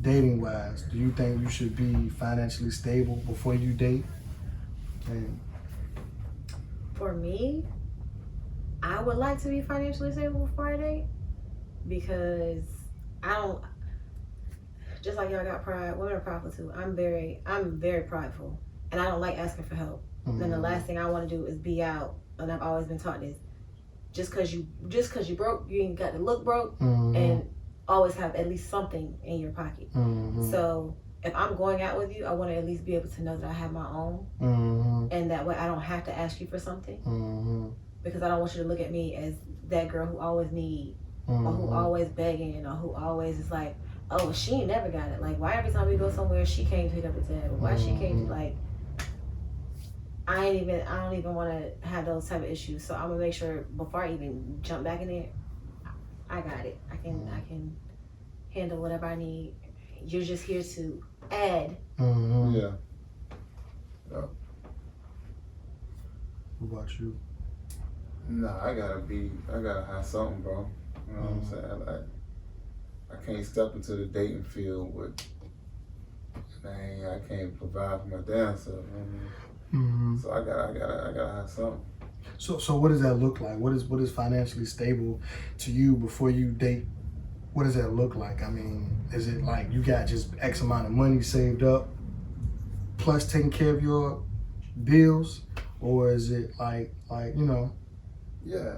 dating wise, do you think you should be financially stable before you date? And For me, I would like to be financially stable before I date because I don't. Just like y'all got pride, women are prideful too. I'm very prideful, and I don't like asking for help. Then the last thing I want to do is be out, and I've always been taught this: just cause you broke, you ain't got to look broke, and always have at least something in your pocket. So if I'm going out with you, I want to at least be able to know that I have my own, and that way I don't have to ask you for something, because I don't want you to look at me as that girl who always need, or who always begging, or who always is like, oh, she ain't never got it. Like, why every time we go somewhere she can't pick up the tab? Or why she can't I don't even want to have those type of issues. So I'm gonna make sure before I even jump back in there, I got it. I can handle whatever I need. You're just here to add. Yeah. What about you? Nah, I gotta have something, bro. You know what I'm saying? I can't step into the dating field with, I can't provide for my damn self. So I gotta have something. So what does that look like? What is financially stable to you before you date? What does that look like? I mean, is it like you got just X amount of money saved up plus taking care of your bills? Or is it like Yeah,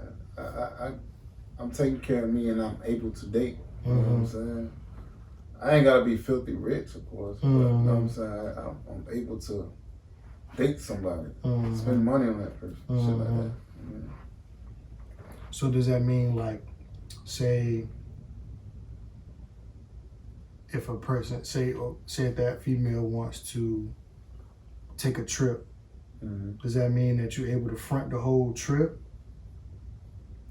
I'm taking care of me and I'm able to date. You know what I'm saying? I ain't gotta be filthy rich, of course, but you know what I'm saying? I'm able to date somebody, spend money on that person, shit like that. So does that mean say if a person, say if that female wants to take a trip, does that mean that you're able to front the whole trip?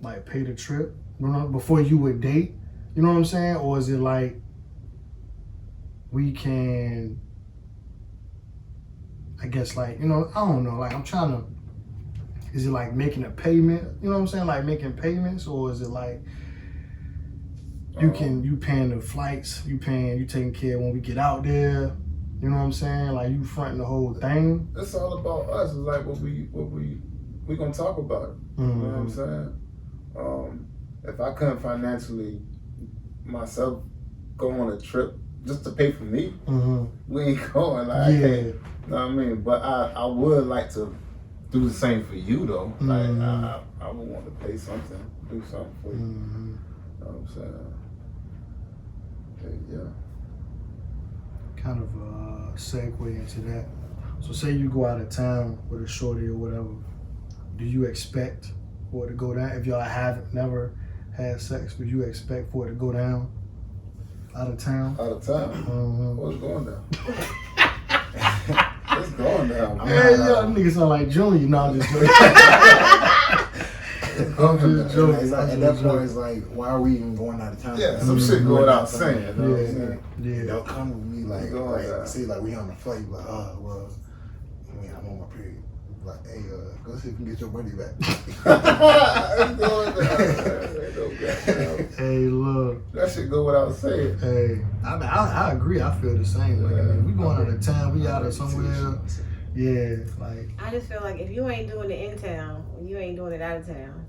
Like pay the trip before you would date? You know what I'm saying? Or is it like we can, I guess I don't know, I'm trying to, is it like making a payment? You know what I'm saying? Like making payments? Or is it like you paying the flights, you taking care when we get out there? You know what I'm saying? Like you fronting the whole thing? It's all about us. It's like what we gonna talk about it. You know what I'm saying? If I couldn't financially myself go on a trip just to pay for me, we ain't going. I can't, you know what I mean? But I would like to do the same for you though. Like I would want to pay something, do something for you. You know what I'm saying? Yeah. kind of segue into that. So say you go out of town with a shorty or whatever, do you expect for it to go down? If y'all haven't never had sex, would you expect for it to go down out of town? Out of town? Mm-hmm. What's going down? It's going down, man. Hey, y'all niggas sound like Junior. No, I'm just joking. I'm just joking. It's like, at that point, it's like, why are we even going out of town? Yeah, some shit going out saying. You know what I'm saying? Yeah. Don't come with me like Going see, like we on the flight, like, oh, well, I mean, I'm on my period. Like, hey, go see if you can get your money back. It's going down. Ain't no goddamn. Hey, look. That shit go without saying. Hey, I agree. I feel the same. Like, I mean, we going out of town. We out of somewhere. Yeah, like. I just feel like if you ain't doing it in town, you ain't doing it out of town.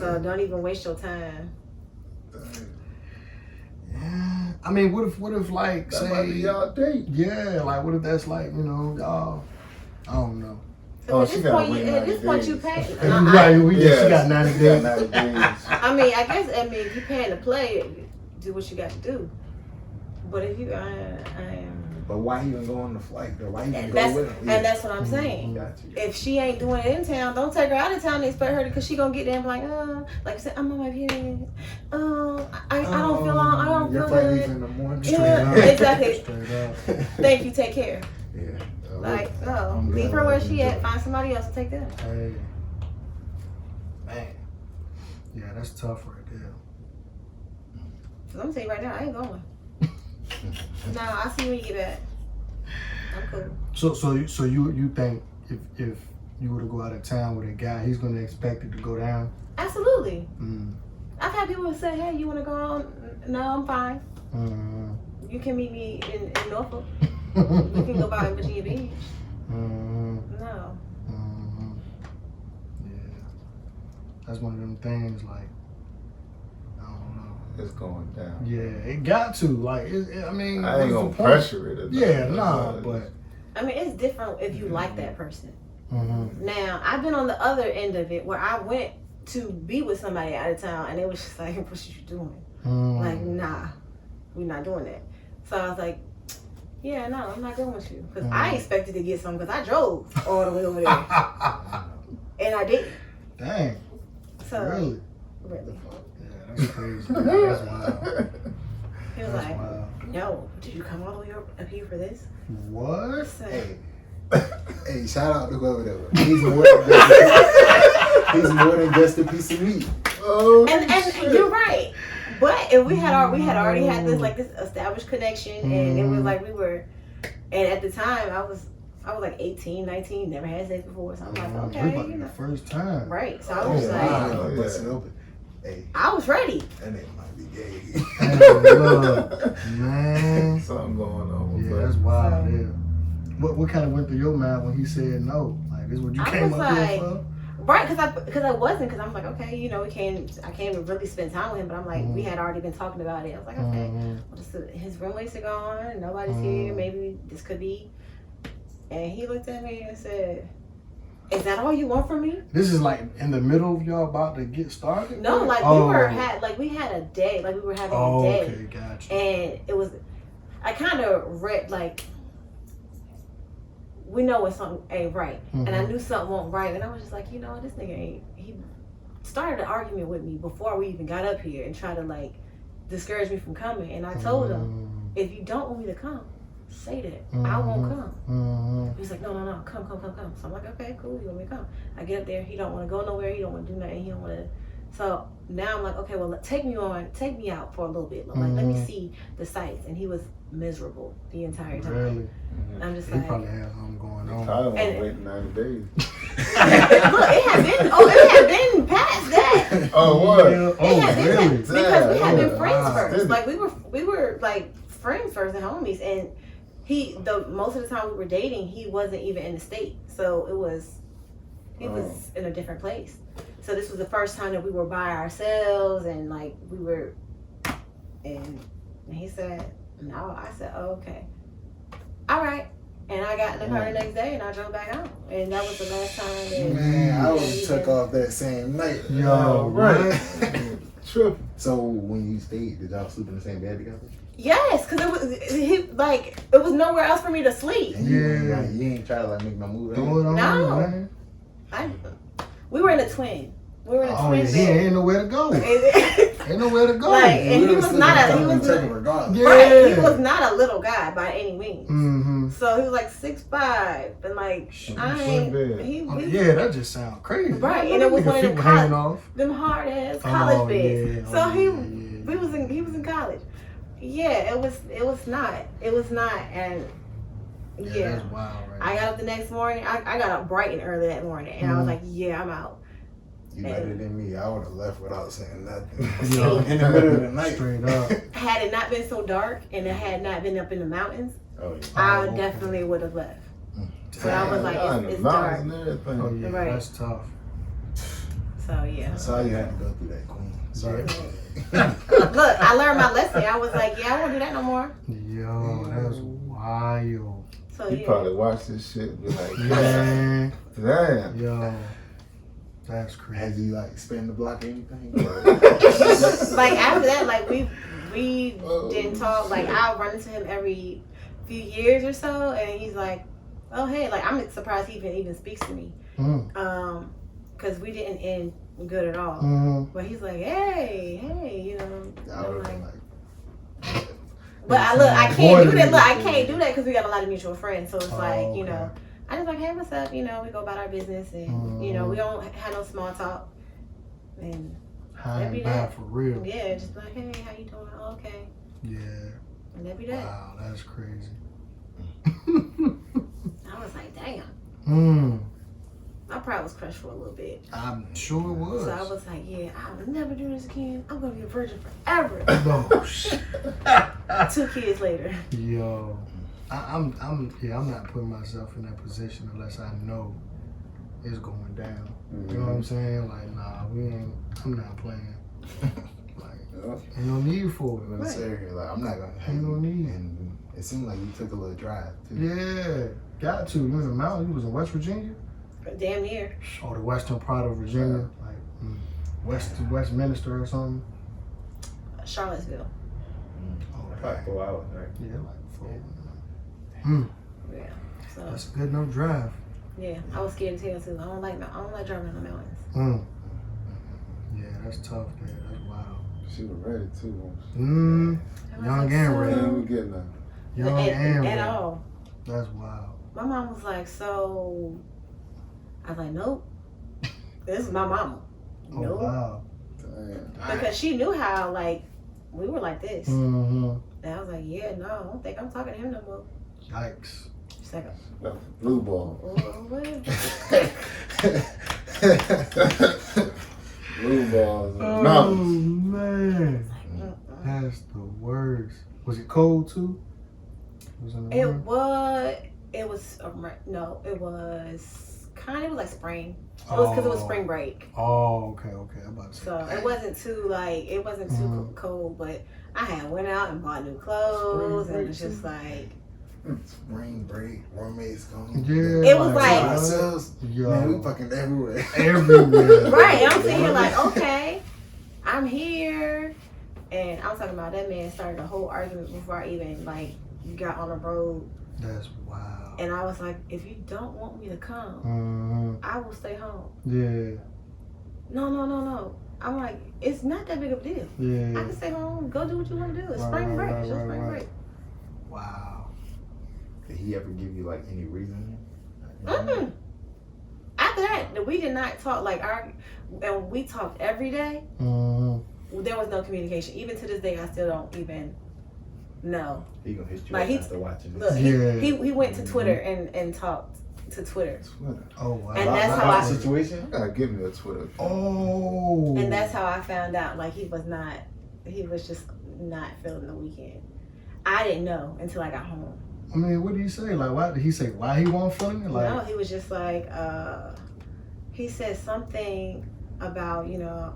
So don't even waste your time. Yeah. I mean, what if like That might be say y'all date. yeah, like what if that's like, you know, y'all, I don't know. Oh, At she this gotta point, wait at 90 this point, you days. pay. Right, Yes. she got 90 She got days. 90 days. I mean, I guess if you paying to play, do what you got to do. But if you, I am. But why even go on the flight though? Why even And go that's, with him? and that's what I'm saying. Got you. If she ain't doing it in town, don't take her out of town and expect her to, because she gonna get there and be like, like you said, I'm on my period. I don't feel I don't Your feel flight leaves good. in the morning. Yeah, up. exactly. Straight up. Thank you, take care. Yeah. Like, no, I'm leave glad her where I she at, enjoyed find somebody else to take them. Hey. Man. Yeah, that's tough right there. Cause I'm gonna tell you right now, I ain't going. Nah, I'll see you when you get back. I'm cool. So you think if you were to go out of town with a guy, he's gonna expect it to go down? Absolutely. Mm. I've had people say, hey, you wanna go on? No, I'm fine. Mm. You can meet me in Norfolk. You can go by Virginia Beach. Mm. No. Mm. Yeah. That's one of them things like, I don't know. It's going down. Yeah, it got to. Like, I mean, I ain't what's gonna the point? pressure it. or Yeah, nothing. nah, but. I mean, it's different if you like that person. Mm-hmm. Now, I've been on the other end of it where I went to be with somebody out of town and they was just like, what you doing? Mm. Like, nah, we're not doing that. So I was like, yeah, no, I'm not going with you. Because I expected to get some because I drove all the way over there. And I didn't. Dang. So, Really? really. Yeah, that's crazy. That's wild. He was That's like, wild. no, did you come all the way up here for this? What? So, Hey, shout out to whoever that was. He's more than just a piece of meat. Oh, and you're right. But if we had already had this established connection, and it was like we were, and at the time I was like 18, 19, never had sex before, so I'm like, It was okay, about to be the first time. right. So I was Oh, like, wow. yeah. Bust it open. Hey, I was ready. that nigga might be gay. Hey, look, man. Something going on. Yeah, that's wild. Yeah. What kind of went through your mind when he said no? Like, this is what you I came was up here like- for? Right, because I wasn't, because I'm like, okay, you know, I can't even really spend time with him, but I'm like, we had already been talking about it. I was like, okay, well, his roommates are gone, nobody's here, maybe this could be. And he looked at me and said, is that all you want from me? This is like in the middle of y'all about to get started? No, like we had a day, like we were having a day. Okay, gotcha. And it was, I kind of read, like, we know when something ain't right. And I knew something wasn't right. And I was just like, you know, this nigga ain't, he started an argument with me before we even got up here and tried to, like, discourage me from coming. And I told him, if you don't want me to come, say that. I won't come. He's like, no, come. So I'm like, okay, cool, you want me to come? I get up there, he don't want to go nowhere, he don't want to do nothing, he don't want to. So now I'm like, okay, well, take me out for a little bit. Like, let me see the sights. And he was miserable the entire time. Really? And I'm just He like, probably had something going on. I don't want And- to wait 90 days. look, it had been past that. Oh, what? Yeah. It Oh, had been really? because we had been friends Wow. first. Like we were like friends first and homies. And most of the time we were dating, he wasn't even in the state. So he was in a different place. So this was the first time that we were by ourselves, and like we were, and he said no. I said, oh, okay, all right. And I got in the car the next day and I drove back home. And that was the last time that Man, I was took off that same night. Yo, right. Tripping. So when you stayed, did y'all sleep in the same bed together? Yes, because it was nowhere else for me to sleep. And you ain't try to like make no move. Throw it on, No. man. We were in a twin. We were in a Oh, twin yeah, bed. ain't nowhere to go. Ain't nowhere to go. Like, and he was not a, he was not, right, he was not a little guy by any means. Mm-hmm. So he was like 6'5", and like I ain't. Yeah, that just sounds crazy. Right, and it was one of them hanging off. Them hard ass college beds. Yeah. So he was in college. Yeah, it was not, and yeah. That's wild, right? I got up the next morning. I got up bright and early that morning, and I was like, yeah, I'm out. You better than me. I would have left without saying nothing. Yeah. In the middle of the night. Straight up. Had it not been so dark and it had not been up in the mountains, I definitely would have left. But I was like, it's dark. And everything. Oh, yeah, Right. that's tough. So yeah. That's all you had to go through that, queen. Sorry. Look, I learned my lesson. I was like, yeah, I won't do that no more. Yo, that's wild. So You yeah. probably watch this shit and be like, Man, damn. yo, that's crazy. Has he like spin the block or anything? Like after that, like we didn't talk. Like I'll run into him every few years or so, and he's like, oh hey, like I'm surprised he even speaks to me. Because we didn't end good at all. But he's like, hey, you know. I would have been like. But I can't do that. Look, I can't do that because we got a lot of mutual friends. So it's like, you know, I just like, hey, what's up? You know, we go about our business, and you know, we don't have no small talk. And High and bad for real. yeah, just like, hey, how you doing? Oh, okay. Yeah. And that'd be that. Wow, that's crazy. I was like, damn. My pride was crushed for a little bit. I'm sure it was. So I was like, yeah, I'll never do this again. I'm gonna be a virgin forever. Oh, shit. 2 kids later. Yo, I'm not putting myself in that position unless I know it's going down. You know what I'm saying? Like, nah, I'm not playing. Like, ain't no need for it. Right. Serious, like I'm not gonna. Ain't no need. And it seemed like you took a little drive too. Yeah, got to. You in the mountains. You was in West Virginia. Damn near. Or the western part of Virginia, like Westminster or something. Charlottesville. Like 4 hours, right? Yeah, like 4. Yeah. So That's a good enough drive. yeah, I was scared to tell too. I don't like driving in the mountains. Yeah, that's tough, man. That's wild. She was ready too. Young and ready. Yeah, we getting her. Young and ready. At all. That's wild. My mom was like, so. I was like, nope. This is my mama. Oh, Nope. wow. Damn. Because she knew how, like, we were like this. And I was like, yeah, no, I don't think I'm talking to him no more. Yikes. She's like, That's blue ball. oh, what? Blue balls. Oh, Mountains. man. That's the worst. Was it cold, too? It was in the winter? It was like spring. It was because it was spring break. Oh, okay. I'm about to say. So it wasn't too cold, but I had went out and bought new clothes and it was just like Spring break, roommates going. Yeah. It was like ourselves. Yo. Man, we fucking everywhere. Everywhere. right. And I'm sitting here like, okay, I'm here, and I'm talking about that man started a whole argument before I even like got on the road. That's wild. And I was like, if you don't want me to come, I will stay home. Yeah. No. I'm like, it's not that big of a deal. Yeah. I can stay home, go do what you want to do. It's spring break. It's just spring break. Wow. Did he ever give you like any reason? Mm-mm. After that, we did not talk and we talked every day. There was no communication. Even to this day, I still don't even know. He gonna hit you Like, after watching Look, this. he went to Twitter and talked to Twitter. Oh, wow. And that's how I situation. You gotta give me a Twitter. Oh. And that's how I found out. Like he was just not feeling the weekend. I didn't know until I got home. I mean, what did he say? Like, why did he say why he wasn't feeling it? Like, No, he was just like, he said something about, you know,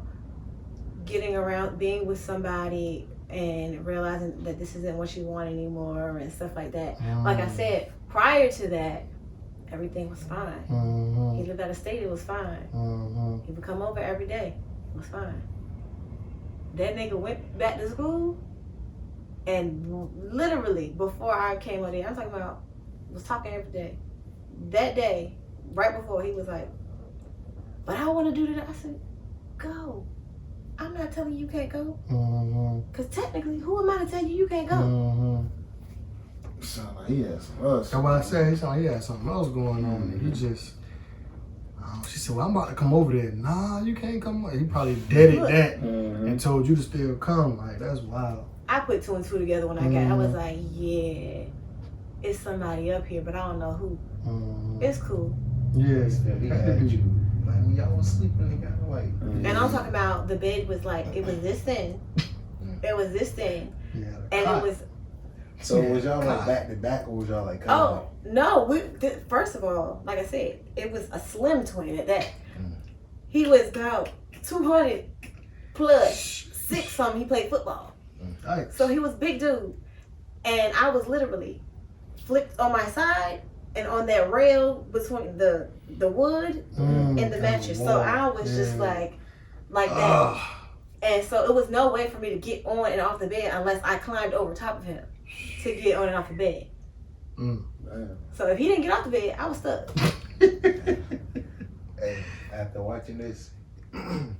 getting around, being with somebody and realizing that this isn't what you want anymore and stuff like that. Like I said, prior to that, everything was fine. He lived out of state, it was fine. He would come over every day, it was fine. That nigga went back to school, and literally before I came on there, I'm talking about, was talking every day. That day, right before, he was like, but I want to do that. I said, go. I'm not telling you can't go. Because technically, who am I to tell you can't go? Sound like he had some other. That's why I said he sounded like he had something else going on. And he just, she said, well, I'm about to come over there. Nah, you can't come. He probably deaded that and told you to still come. Like, that's wild. I put 2 and 2 together when I got. I was like, yeah, it's somebody up here, but I don't know who. It's cool. Yes, He had you. Like when y'all was sleeping, he got like. And I'm talking about the bed was like, it was this thin. It was this thin. Yeah, And it was. So was y'all like back to back, or was y'all like? Oh no! First of all, like I said, it was a slim twin at that. He was about 200 plus 6 something. He played football, so he was big dude, and I was literally flipped on my side and on that rail between the wood and the mattress. So I was just like that, and so it was no way for me to get on and off the bed unless I climbed over top of him to get on and off the bed. So if he didn't get off the bed, I was stuck. Hey, after watching this,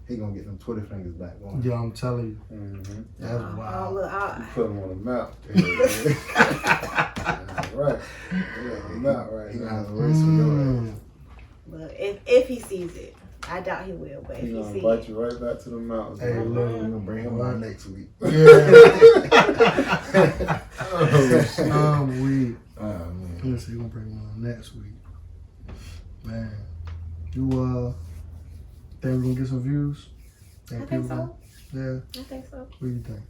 he gonna get them Twitter fingers back on. Yeah, I'm telling you. That's wild. You put him on the map. Right. Yeah, not right. He gonna have a race with your ass. But if he sees it, I doubt he will. But if He he gonna sees invite it, you right back to the mountains. Hey, We're look. gonna bring him on next week. I'm weak. Oh man. Let's see, we're gonna bring him on next week. Man, you think we're gonna get some views? I think so. Yeah. I think so. What do you think?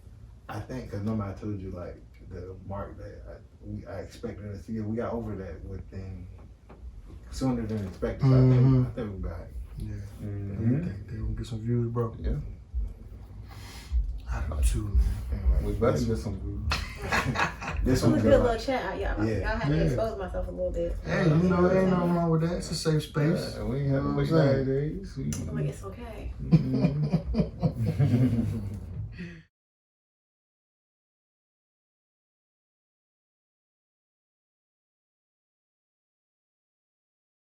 I think because remember I told you like the mark that I expected us to get, we got over that within sooner than expected. So I think we're back. Yeah. You think they gonna get some views, bro? Yeah. I do too, man. We better get some views. This It was one a good little chat. Y'all had to expose myself a little bit. Hey, you know, ain't nothing wrong with that. It's a safe space. We ain't having much nowadays. I'm like, it's okay.